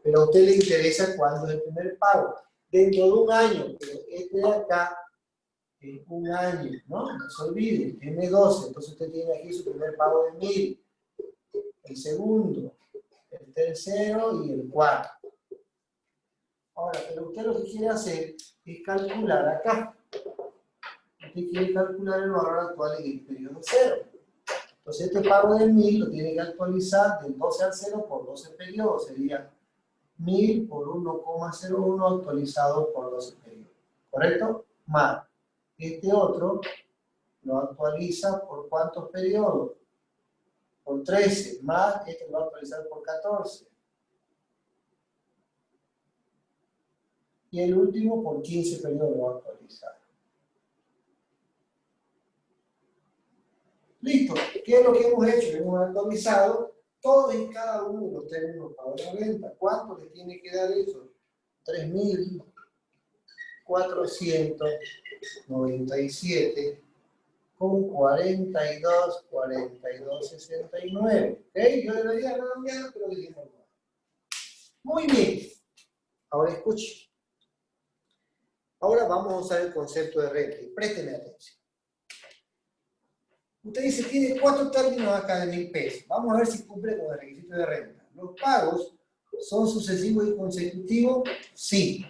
Pero a usted le interesa cuándo es el primer pago. Dentro de un año, pero este de acá es un año, ¿no? No se olvide, tiene 12, entonces usted tiene aquí su primer pago de 1000, el segundo, el tercero y el cuarto. Ahora, pero usted lo que quiere hacer es calcular acá. Usted quiere calcular el valor actual en el periodo 0. Entonces este pago de 1000 lo tiene que actualizar del 12 al 0 por 12 periodos, sería 1000 por 1,01 actualizado por 12 periodos, ¿correcto? Más este otro lo actualiza por ¿cuántos periodos? Por 13, más este lo va a actualizar por 14. Y el último por 15 periodos lo va a actualizar. Listo. ¿Qué es lo que hemos hecho? Hemos actualizado todos y cada uno de los términos para la renta. ¿Cuánto le tiene que dar eso? 3.497 con 42,69. ¿Ok? Yo debería redondear, pero dijimos no. Muy bien. Ahora escuche. Ahora vamos a usar el concepto de renta. Y présteme atención. Usted dice, tiene 4 términos acá de 1000 pesos. Vamos a ver si cumple con el requisito de renta. ¿Los pagos son sucesivos y consecutivos? Sí.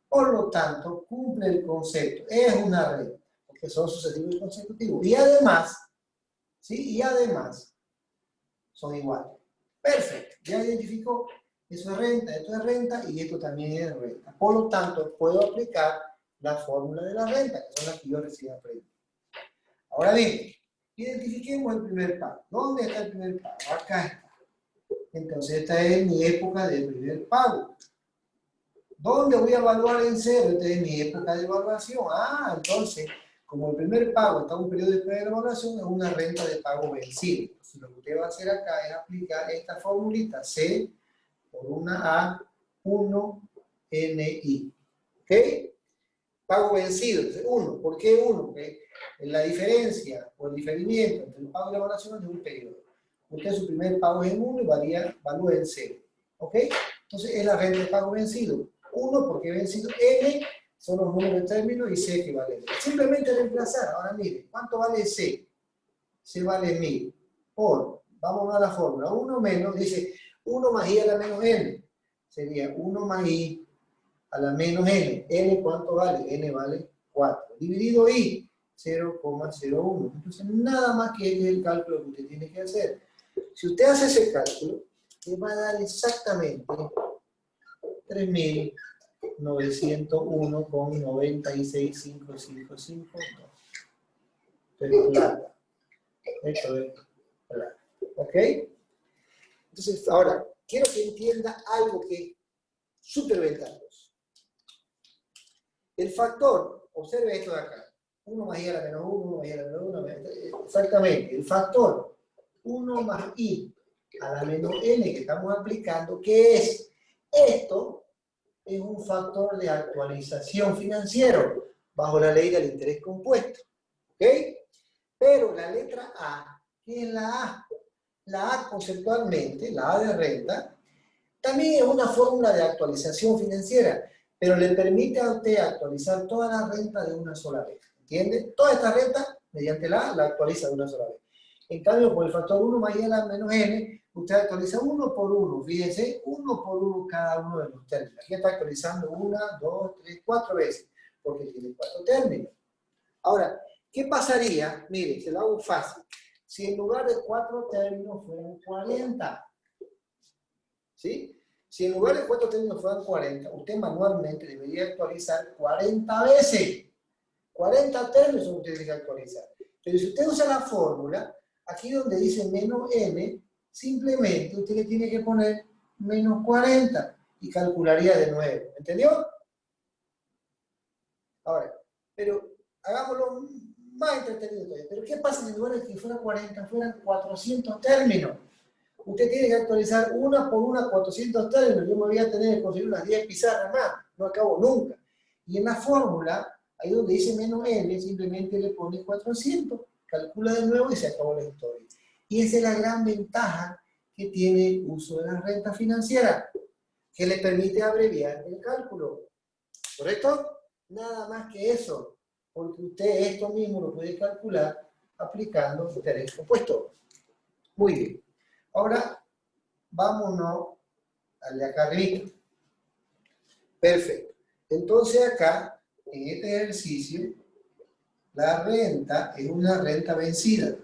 Por lo tanto, cumple el concepto. Es una renta, porque son sucesivos y consecutivos. Y además, ¿sí? Y además, son iguales. Perfecto. Ya identificó, eso es renta, esto es renta y esto también es renta. Por lo tanto, puedo aplicar la fórmula de la renta, que son las que yo recién aprendí. Ahora bien, identifiquemos el primer pago. ¿Dónde está el primer pago? Acá está. Entonces, esta es mi época de primer pago. ¿Dónde voy a evaluar en 0? Esta es mi época de evaluación. Ah, entonces, como el primer pago está en un periodo de evaluación, es una renta de pago vencido. Entonces, lo que usted va a hacer acá es aplicar esta formulita C por una A, 1, NI. ¿Ok? Pago vencido. Entonces, 1. ¿Por qué 1? Porque la diferencia o el diferimiento entre el pago y la evaluación es de un periodo. Usted su primer pago es en 1 y valúa en 0. ¿Ok? Entonces, es la renta de pago vencido. 1 porque vencido, N son los números de término y C que vale. Simplemente reemplazar. Ahora mire, ¿cuánto vale C? C vale 1000 por, vamos a la fórmula, 1 menos, dice 1 más I a la menos N. Sería 1 más I a la menos N. N ¿cuánto vale? N vale 4. Dividido I, 0,01. Entonces nada más que este es el cálculo que usted tiene que hacer. Si usted hace ese cálculo, le va a dar exactamente 3.901,965552. Esto es plata. Esto es plata. ¿Ok? Entonces, ahora, quiero que entienda algo que es súper ventajoso. El factor, observe esto de acá. 1 más I a la menos 1, 1 más I a la menos 1, exactamente. El factor 1 más I a la menos N que estamos aplicando, ¿qué es? Esto es un factor de actualización financiero bajo la ley del interés compuesto. ¿Ok? Pero la letra A, ¿qué es la A? La A conceptualmente, la A de renta, también es una fórmula de actualización financiera, pero le permite a usted actualizar toda la renta de una sola vez. ¿Entiende? Toda esta renta, mediante la actualiza de una sola vez. En cambio, por el factor 1 más y a la menos n, usted actualiza uno por uno. Fíjense, uno por uno cada uno de los términos. Aquí está actualizando 1, 2, 3, 4 veces, porque tiene 4 términos. Ahora, ¿qué pasaría? Mire, se lo hago fácil. Si en lugar de 4 términos fueran 40, ¿sí? Si en lugar de 4 términos fueran 40, usted manualmente debería actualizar 40 veces. 40 términos usted tiene que actualizar. Pero si usted usa la fórmula, aquí donde dice menos n, simplemente usted le tiene que poner menos 40 y calcularía de nuevo. ¿Entendió? Ahora, pero hagámoslo más entretenido todavía. ¿Pero qué pasa si en lugar de que fuera 40, fueran 400 términos? Usted tiene que actualizar una por una 400 términos. Yo me voy a tener que conseguir unas 10 pizarras más. No acabo nunca. Y en la fórmula, ahí donde dice menos n, simplemente le pone 400. Calcula de nuevo y se acabó la historia. Y esa es la gran ventaja que tiene el uso de la renta financiera, que le permite abreviar el cálculo. ¿Correcto? Nada más que eso, porque usted esto mismo lo puede calcular aplicando interés compuesto. Muy bien. Ahora, vámonos al de acá arriba. Perfecto. Entonces acá, en este ejercicio, la renta es una renta vencida.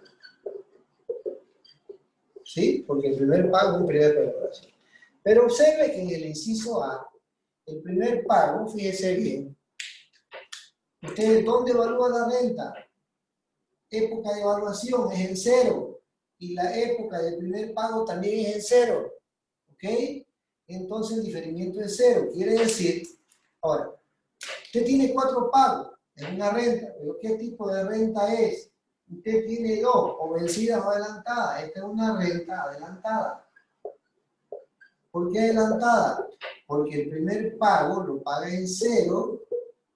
¿Sí? Porque el primer pago es un periodo de elaboración. Pero observe que en el inciso A, el primer pago, fíjese bien, ¿usted dónde evalúa la renta? Época de evaluación es en 0. Y la época del primer pago también es en 0. ¿Ok? Entonces el diferimiento es 0. Quiere decir, ahora, usted tiene 4 pagos en una renta, pero ¿qué tipo de renta es? Usted tiene 2, o vencidas o adelantadas. Esta es una renta adelantada. ¿Por qué adelantada? Porque el primer pago lo paga en 0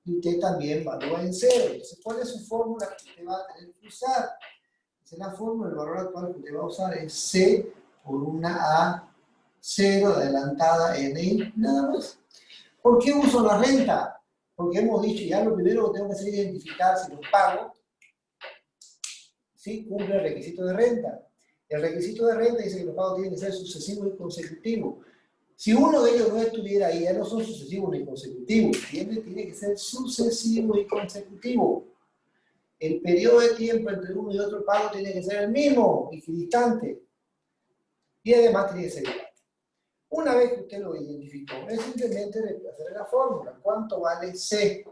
y usted también evalúa en 0. Entonces, ¿cuál es su fórmula que usted va a tener que usar? Esa es la fórmula, el valor actual que usted va a usar es C por una A0 adelantada N, nada más. ¿Por qué uso la renta? Porque hemos dicho, ya lo primero que tengo que hacer es identificar si los pagos ¿sí? Cumple el requisito de renta. El requisito de renta dice que los pagos tienen que ser sucesivos y consecutivos. Si uno de ellos no estuviera ahí, ya no son sucesivos ni consecutivos. Tiene que ser sucesivo y consecutivo. El periodo de tiempo entre uno y otro pago tiene que ser el mismo, equidistante. Y además tiene que ser igual. Una vez que usted lo identificó, es simplemente reemplazar la fórmula. ¿Cuánto vale C?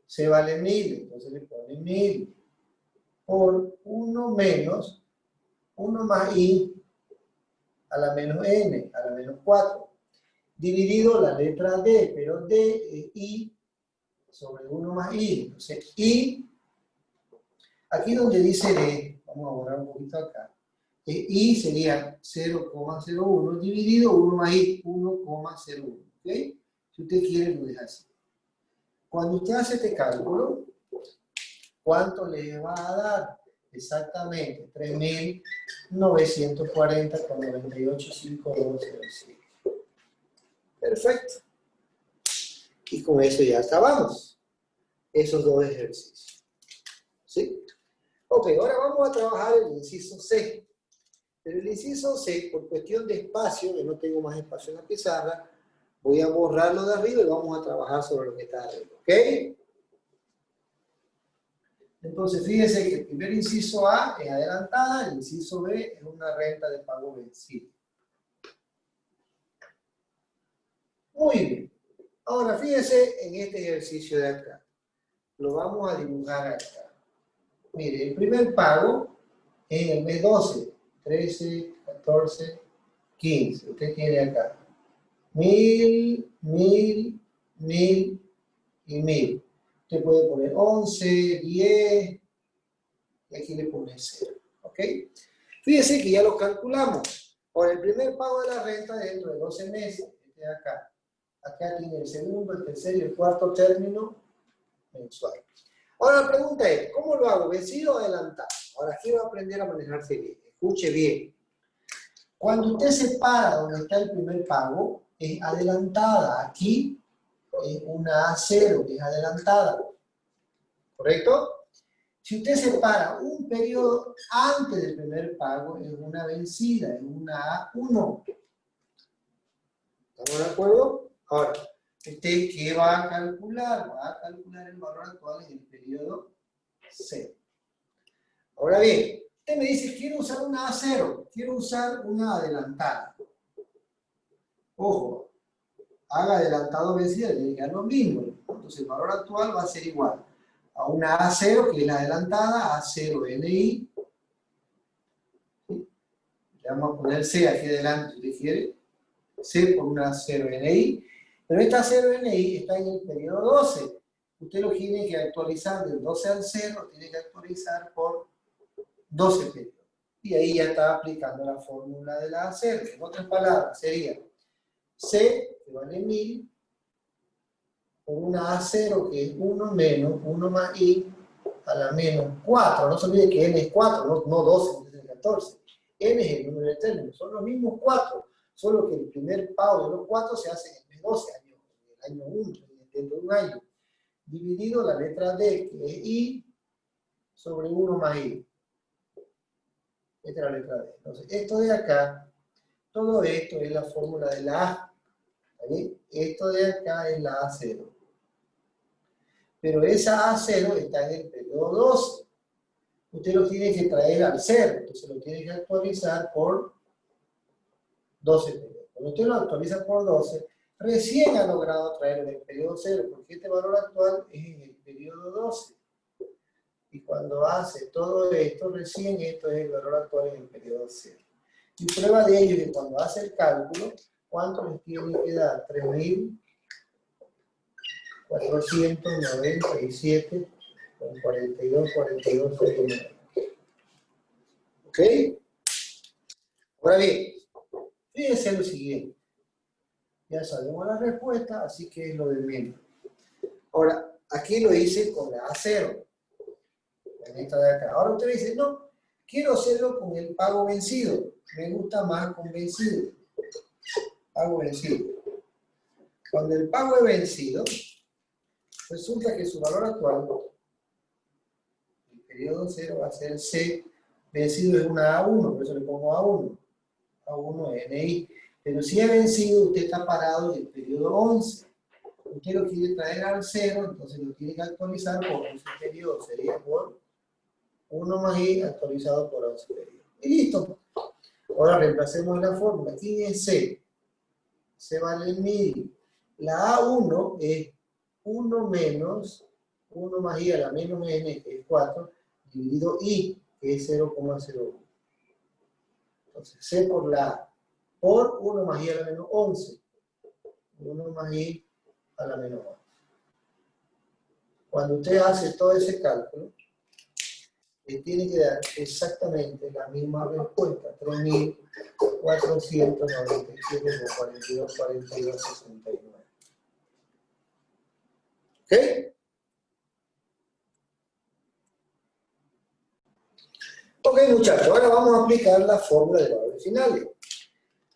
C vale 1000, entonces le pone 1000 por 1 menos 1 más I a la menos N, a la menos 4, dividido la letra D, pero D es I sobre 1 más I. Entonces, I, aquí donde dice D, vamos a borrar un poquito acá, I sería 0,01 dividido 1 más I, 1,01. ¿Ok? Si usted quiere, lo deja así. Cuando usted hace este cálculo, ¿cuánto le va a dar? Exactamente, 3.940,985207. Perfecto. Y con eso ya acabamos esos dos ejercicios. ¿Sí? Ok, ahora vamos a trabajar el inciso C. Pero el inciso C, por cuestión de espacio, que no tengo más espacio en la pizarra, voy a borrarlo de arriba y vamos a trabajar sobre lo que está arriba. ¿Ok? Entonces, fíjense que el primer inciso A es adelantada, el inciso B es una renta de pago vencido. Muy bien. Ahora, fíjense en este ejercicio de acá. Lo vamos a dibujar acá. Mire, el primer pago es en el mes 12, 13, 14, 15. Usted tiene acá 1000, 1000, 1000 y 1000. Usted puede poner 11, 10, y aquí le pone 0. ¿Ok? Fíjense que ya lo calculamos. Ahora, el primer pago de la renta dentro de 12 meses, este de acá. Acá tiene el segundo, el tercero y el cuarto término mensual. Ahora la pregunta es, ¿cómo lo hago? ¿Vencido o adelantado? Ahora aquí va a aprender a manejarse bien. Escuche bien. Cuando usted se para donde está el primer pago, es adelantada. Aquí es una A0 que es adelantada. ¿Correcto? Si usted separa un periodo antes del primer pago, es una vencida, es una A1. ¿Estamos de acuerdo? Ahora, ¿usted qué va a calcular? Va a calcular el valor actual en el periodo C. Ahora bien, usted me dice, quiero usar una A0, quiero usar una adelantada. Ojo, haga adelantado vencida, tiene que dar lo mismo. Entonces el valor actual va a ser igual a una A0, que es la adelantada, A0 NI. Le vamos a poner C aquí adelante, si usted quiere. C por una A0 NI. Pero esta A0 NI está en el periodo 12. Usted lo tiene que actualizar del 12 al 0, tiene que actualizar por 12 periodos. Y ahí ya está aplicando la fórmula de la A0. En otras palabras, sería C, que vale 1000, por una A0, que es 1 menos 1 más I a la menos 4. No se olvide que N es 4, no 12, ni 14. N es el número de términos. Son los mismos 4, solo que el primer pago de los 4 se hace en el mes 12 años, en el año 1, dentro de un año. Dividido la letra D, que es I, sobre 1 más I. Esta es la letra D. Entonces, esto de acá, todo esto es la fórmula de la A. ¿Vale? Esto de acá es la A0. Pero esa A0 está en el periodo 12. Usted lo tiene que traer al 0. Entonces lo tiene que actualizar por 12 periodos. Cuando usted lo actualiza por 12, recién ha logrado traerlo en el periodo 0, porque este valor actual es en el periodo 12. Y cuando hace todo esto, recién esto es el valor actual en el periodo 0. Y prueba de ello es que cuando hace el cálculo, ¿cuánto les tiene que dar? 3.497 con 42, 49. ¿Ok? Ahora bien, fíjense lo siguiente. Ya sabemos la respuesta, así que es lo de menos. Ahora, aquí lo hice con la A0. En esta de acá. Ahora usted dice, no, quiero hacerlo con el pago vencido. Me gusta más con vencido. Pago vencido. Cuando el pago es vencido, resulta que su valor actual, el periodo 0 va a ser C. Vencido es una A1, por eso le pongo A1. A1 NI. Pero si es vencido, usted está parado en el periodo 11. Usted lo quiere traer al 0, entonces lo tiene que actualizar por 11 periodos. Sería por 1 más I actualizado por 11 periodos. Y listo. Ahora reemplacemos la fórmula. ¿Quién es C? C vale 1000. La A1 es 1 menos 1 más I a la menos N, que es 4, dividido I, que es 0,01. Entonces, C por la A, por 1 más I a la menos 11. 1 más I a la menos 11. Cuando usted hace todo ese cálculo, le tiene que dar exactamente la misma respuesta, 3.497 por 42, 42, 69. ¿Ok? Ok, muchachos, ahora vamos a aplicar la fórmula de valores finales.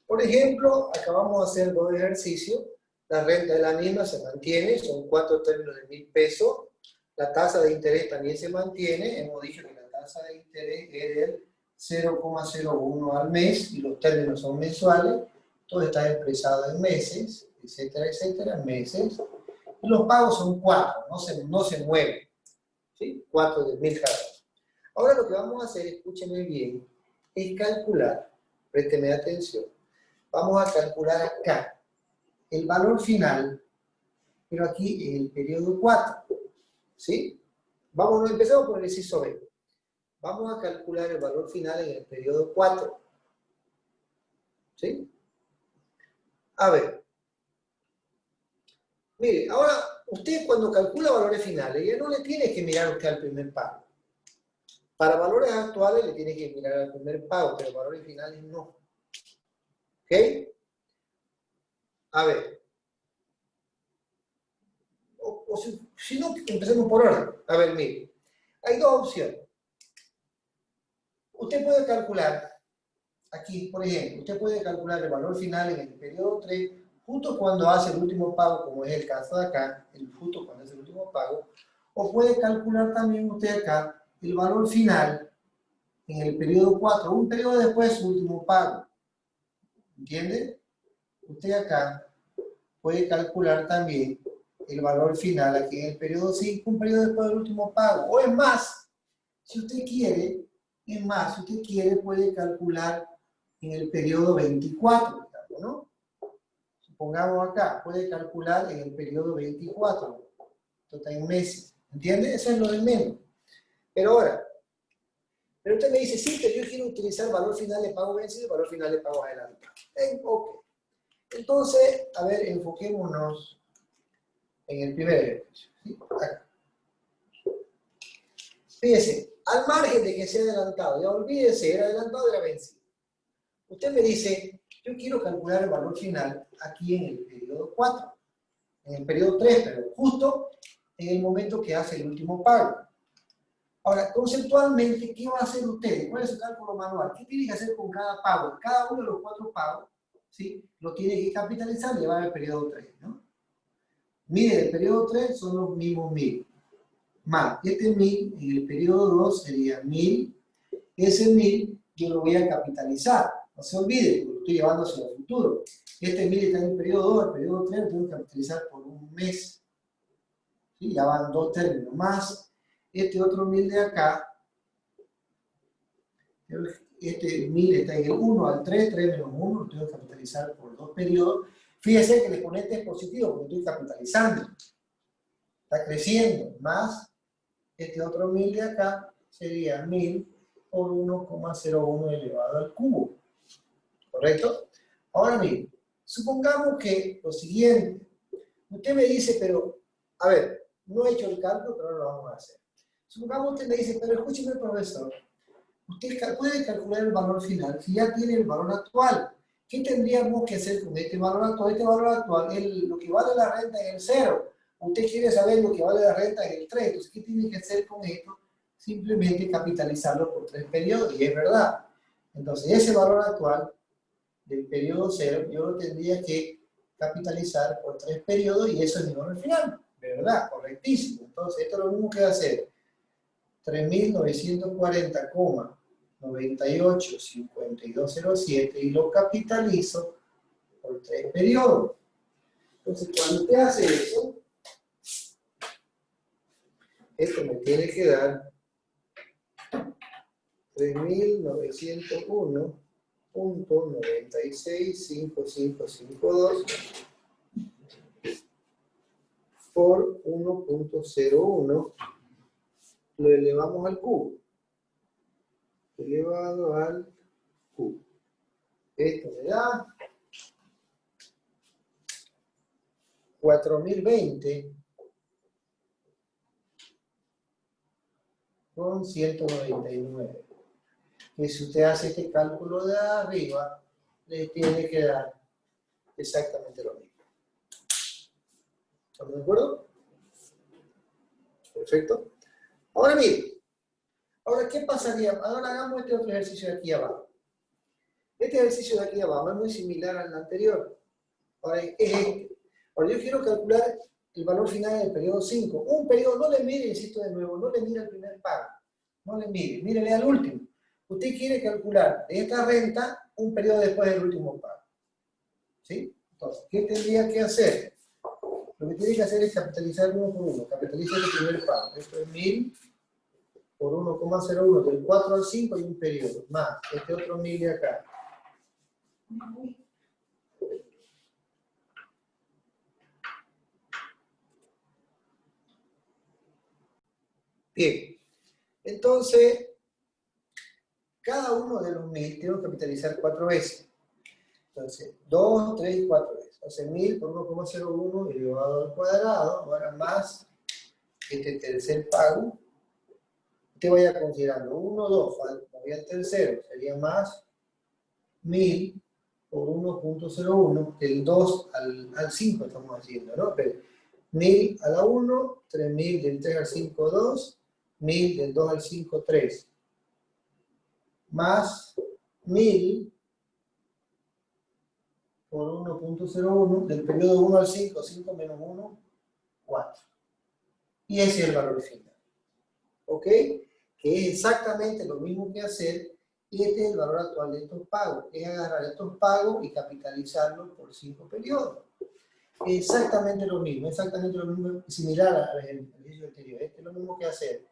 Por ejemplo, acabamos de hacer dos ejercicios. La renta de la misma se mantiene, son 4 términos de 1000 pesos. La tasa de interés también se mantiene. Hemos dicho que la tasa de interés es del 0,01 al mes y los términos son mensuales. Todo está expresado en meses, etcétera, etcétera, meses. Y los pagos son 4, no se mueven. ¿Sí? 4 de 1000 cada uno. Ahora lo que vamos a hacer, escúchenme bien, es calcular, présteme atención, vamos a calcular acá el valor final, pero aquí en el periodo 4, ¿sí? Empezamos por el inciso B. Vamos a calcular el valor final en el periodo 4, ¿sí? A ver, mire, ahora usted cuando calcula valores finales, ya no le tiene que mirar usted al primer pago. Para valores actuales le tiene que mirar al primer pago, pero valores finales no. ¿Ok? A ver. O si no, empecemos por orden. A ver, mire. Hay dos opciones. Usted puede calcular, aquí, por ejemplo, usted puede calcular el valor final en el periodo 3 justo cuando hace el último pago, como es el caso de acá, justo cuando hace el último pago, o puede calcular también usted acá el valor final en el periodo 4, un periodo después de su último pago. ¿Entiende? Usted acá puede calcular también el valor final aquí en el periodo 5, un periodo después del último pago. O es más, si usted quiere, puede calcular en el periodo 24, ¿no? Supongamos acá, puede calcular en el periodo 24, esto está en meses, ¿entiende? Eso es lo de menos. Pero ahora, pero usted me dice, sí, pero yo quiero utilizar valor final de pago vencido y valor final de pago adelantado. Ok. Entonces, a ver, enfoquémonos en el primer ejercicio. ¿Sí? Acá. Fíjese, al margen de que sea adelantado, ya olvídese, era adelantado, era vencido. Usted me dice, yo quiero calcular el valor final aquí en el periodo 4, en el periodo 3, pero justo en el momento que hace el último pago. Ahora, conceptualmente, ¿qué va a hacer usted? ¿Cuál es su cálculo manual? ¿Qué tiene que hacer con cada pago? Cada uno de los 4 pagos, ¿sí? Lo tiene que capitalizar y llevar al periodo 3, ¿no? Mire, el periodo 3 son los mismos 1000. Más, este 1000 en el periodo 2 sería 1000. Ese 1000 yo lo voy a capitalizar. No se olvide, porque lo estoy llevando hacia el futuro. Este 1000 está en el periodo 2, el periodo 3 lo tengo que capitalizar por un mes. ¿Sí? Ya van 2 términos más. Este otro 1000 de acá, este 1000 está en el 1 al 3, 3 menos 1, lo tengo que capitalizar por 2 periodos. Fíjese que el exponente es positivo, porque estoy capitalizando. Está creciendo, más este otro 1000 de acá sería 1000 por 1,01 elevado al cubo. ¿Correcto? Ahora bien, supongamos que lo siguiente, usted me dice, pero, a ver, no he hecho el cálculo, pero ahora lo vamos a hacer. Supongamos que usted me dice, pero escúcheme, profesor, usted puede calcular el valor final si ya tiene el valor actual. ¿Qué tendríamos que hacer con este valor actual? Este valor actual, lo que vale la renta es el 0. Usted quiere saber lo que vale la renta en el 3. Entonces, ¿qué tiene que hacer con esto? Simplemente capitalizarlo por 3 periodos, y es verdad. Entonces, ese valor actual del periodo 0, yo lo tendría que capitalizar por 3 periodos, y eso es mi valor final. ¿Verdad? Correctísimo. Entonces, esto es lo mismo que hacer 3.940,985207 y lo capitalizo por 3 periodos. Entonces, cuando usted hace eso, esto me tiene que dar 3.901.965552 por 1.01, lo elevamos al cubo. Elevado al cubo. Esto me da 4020,199. Que si usted hace este cálculo de arriba, le tiene que dar exactamente lo mismo. ¿Estamos de acuerdo? Perfecto. Ahora mire, ahora ¿qué pasaría? Ahora hagamos este otro ejercicio de aquí abajo. Este ejercicio de aquí abajo es muy similar al anterior. Ahora es este. Ahora yo quiero calcular el valor final del periodo 5. Un periodo, no le mire, insisto de nuevo, no le mire al primer pago. No le mire, mírele al último. Usted quiere calcular de esta renta un periodo después del último pago. ¿Sí? Entonces, ¿qué tendría que hacer? Lo que tiene que hacer es capitalizar uno por uno. Capitaliza el primer pago. Esto es 1000 por 1,01, del 4 al 5 hay un periodo. Más este otro 1000 de acá. Bien. Entonces, cada uno de los 1000 tengo que capitalizar 4 veces. Entonces, 2, 3 y 4 veces. Entonces, 1000 por 1,01 elevado al cuadrado. Ahora más este tercer pago. Usted vaya considerando 1, 2, voy al tercero. Sería más 1000 por 1.01, del 2 al 5 estamos haciendo, ¿no? Pero 1000 a la 1, 3000 del 3 al 5, 2, 1000 del 2 al 5, 3. Más 1000 por 1.01, del periodo 1 al 5, 5 menos 1, 4. Y ese es el valor final. ¿Ok? Que es exactamente lo mismo que hacer. Este es el valor actual de estos pagos. Es agarrar estos pagos y capitalizarlos por 5 periodos. Exactamente lo mismo, similar al ejercicio anterior. Este es lo mismo que hacer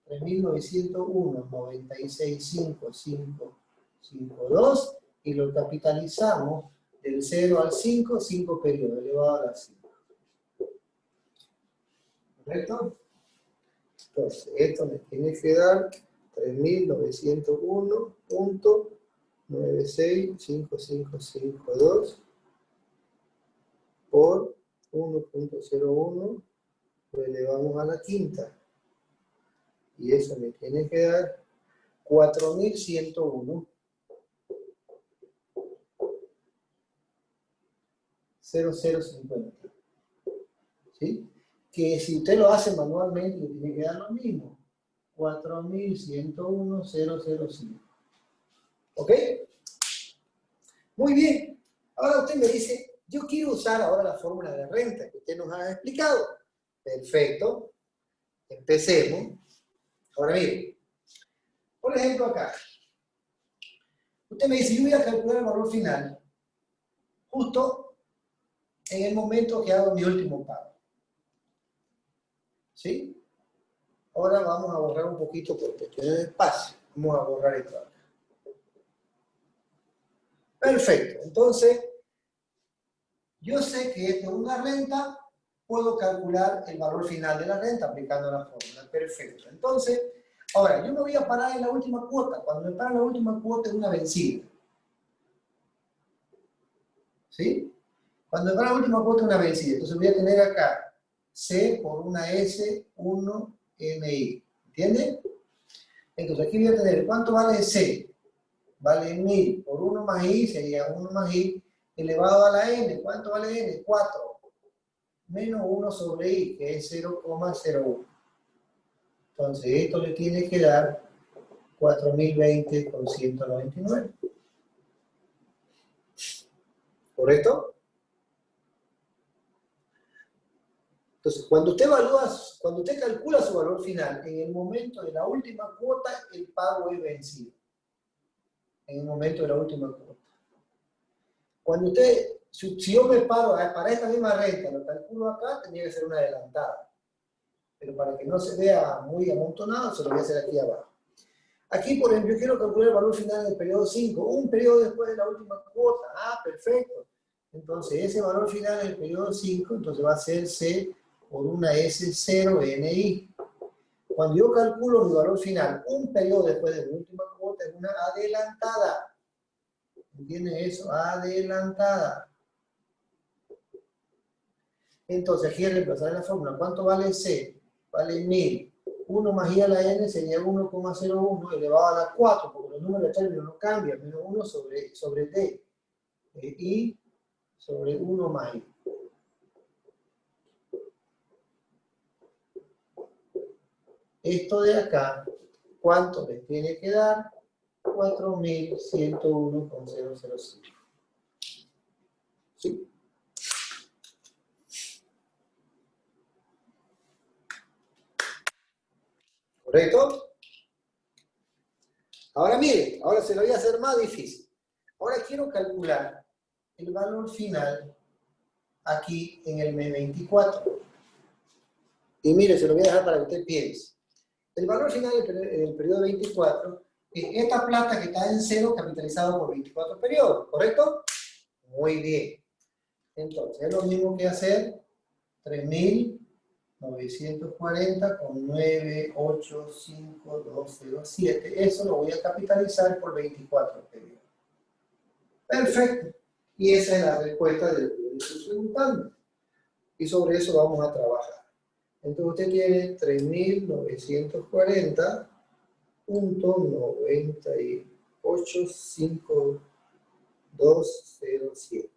3.901, 96.552 y lo capitalizamos del 0 al 5, 5 periodos elevado a la 5. ¿Correcto? Entonces, esto me tiene que dar 3.901.965552 por 1.01, lo elevamos a la quinta. Y eso me tiene que dar 4.101.0050. ¿Sí? Que si usted lo hace manualmente, le tiene que dar lo mismo. 4.101.005. ¿Ok? Muy bien. Ahora usted me dice, yo quiero usar ahora la fórmula de renta que usted nos ha explicado. Perfecto. Empecemos. Ahora mire. Por ejemplo acá. Usted me dice, yo voy a calcular el valor final justo en el momento que hago mi último pago. ¿Sí? Ahora vamos a borrar un poquito por cuestiones de espacio. Vamos a borrar esto acá. Perfecto. Entonces, yo sé que esto es una renta, puedo calcular el valor final de la renta aplicando la fórmula. Perfecto. Entonces, ahora, yo me voy a parar en la última cuota. Cuando me paro en la última cuota es una vencida. ¿Sí? Cuando me paro en la última cuota es una vencida. Entonces voy a tener acá C por una S, 1, MI. ¿Entienden? Entonces aquí voy a tener, ¿cuánto vale C? Vale 1000 por 1 más I, sería 1 más I, elevado a la N. ¿Cuánto vale N? 4. Menos 1 sobre I, que es 0,01. Entonces esto le tiene que dar 4020,199. ¿Correcto? Entonces, cuando usted calcula su valor final, en el momento de la última cuota, el pago es vencido. En el momento de la última cuota. Cuando usted, si yo me paro para esta misma renta, lo calculo acá, tendría que ser una adelantada. Pero para que no se vea muy amontonado, se lo voy a hacer aquí abajo. Aquí, por ejemplo, yo quiero calcular el valor final del periodo 5, un periodo después de la última cuota. Ah, perfecto. Entonces, ese valor final del periodo 5, entonces va a ser C por una S0NI. Cuando yo calculo mi valor final, un periodo después de la última cuota, es una adelantada. ¿Entienden eso? Adelantada. Entonces, aquí reemplazar la fórmula. ¿Cuánto vale C? Vale 1000. 1 más I a la N sería 1,01 elevado a la 4, porque los números de términos no cambian. Menos 1 sobre D. I sobre 1 más I. Esto de acá, ¿cuánto les tiene que dar? 4101,005. ¿Sí? ¿Correcto? Ahora mire, ahora se lo voy a hacer más difícil. Ahora quiero calcular el valor final aquí en el mes 24. Y mire, se lo voy a dejar para que usted piense. El valor final del periodo 24 es esta plata que está en cero capitalizado por 24 periodos, ¿correcto? Muy bien. Entonces, es lo mismo que hacer 3.940 con 985.207. Eso lo voy a capitalizar por 24 periodos. Perfecto. Y esa es la respuesta de lo que yo estoy preguntando. Y sobre eso vamos a trabajar. Entonces usted tiene 3.940.985207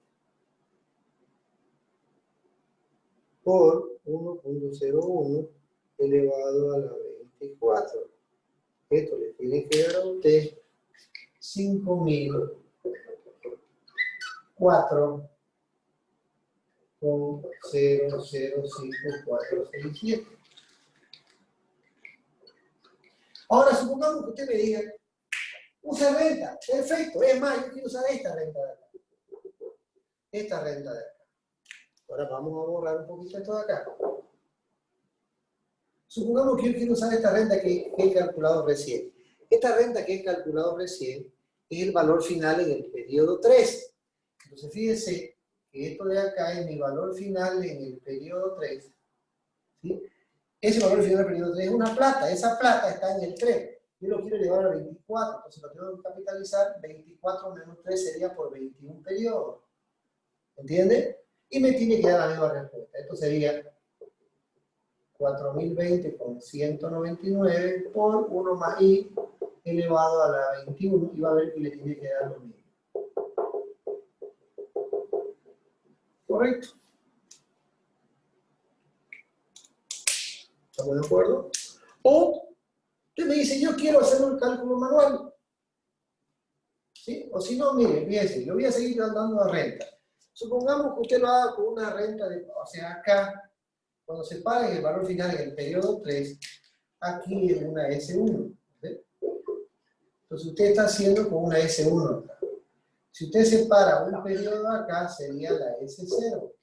por 1.01 elevado a la 24. Esto le tiene que dar a usted 5.000 4,005467. Ahora supongamos que usted me diga, usa renta, perfecto, es más, yo quiero usar esta renta de acá. Esta renta de acá. Ahora vamos a borrar un poquito esto de acá. Supongamos que yo quiero usar esta renta que he calculado recién. Esta renta que he calculado recién es el valor final en el periodo 3. Entonces fíjense que esto de acá es mi valor final en el periodo 3. ¿Sí? Ese valor final del periodo 3 es una plata. Esa plata está en el 3. Yo lo quiero llevar a 24. Entonces lo tengo que capitalizar. 24 menos 3 sería por 21 periodos. ¿Entiende? Y me tiene que dar la misma respuesta. Esto sería 4020,199 por 1 más i elevado a la 21, y va a ver que le tiene que dar lo mismo. ¿Correcto? ¿Estamos de acuerdo? O usted me dice, yo quiero hacer un cálculo manual. ¿Sí? O si no, mire, fíjese, yo voy a seguir dando la renta. Supongamos que usted lo haga con una renta de, o sea, acá, cuando se pague el valor final en el periodo 3, aquí es una S1. ¿Sí? Entonces usted está haciendo con una S1 acá. Si usted separa un periodo acá, sería la S0.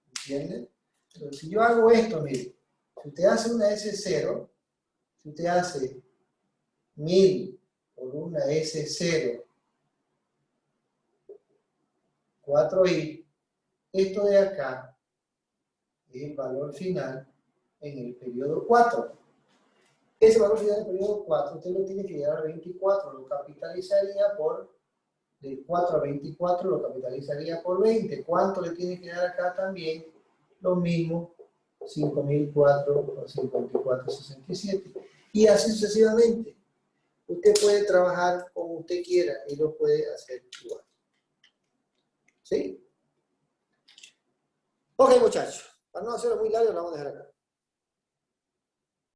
¿Entiende? Entonces, si yo hago esto, mire, si usted hace una S0, si usted hace 1000 por una S0, 4i, esto de acá es el valor final en el periodo 4. Ese valor final del periodo 4, usted lo tiene que llevar a 24, lo capitalizaría por, de 4 a 24, lo capitalizaría por 20. ¿Cuánto le tiene que dar acá también? Lo mismo, 5004 por 54,67. Y así sucesivamente. Usted puede trabajar como usted quiera y lo puede hacer igual. ¿Sí? Ok, muchachos. Para no hacerlo muy largo, lo vamos a dejar acá.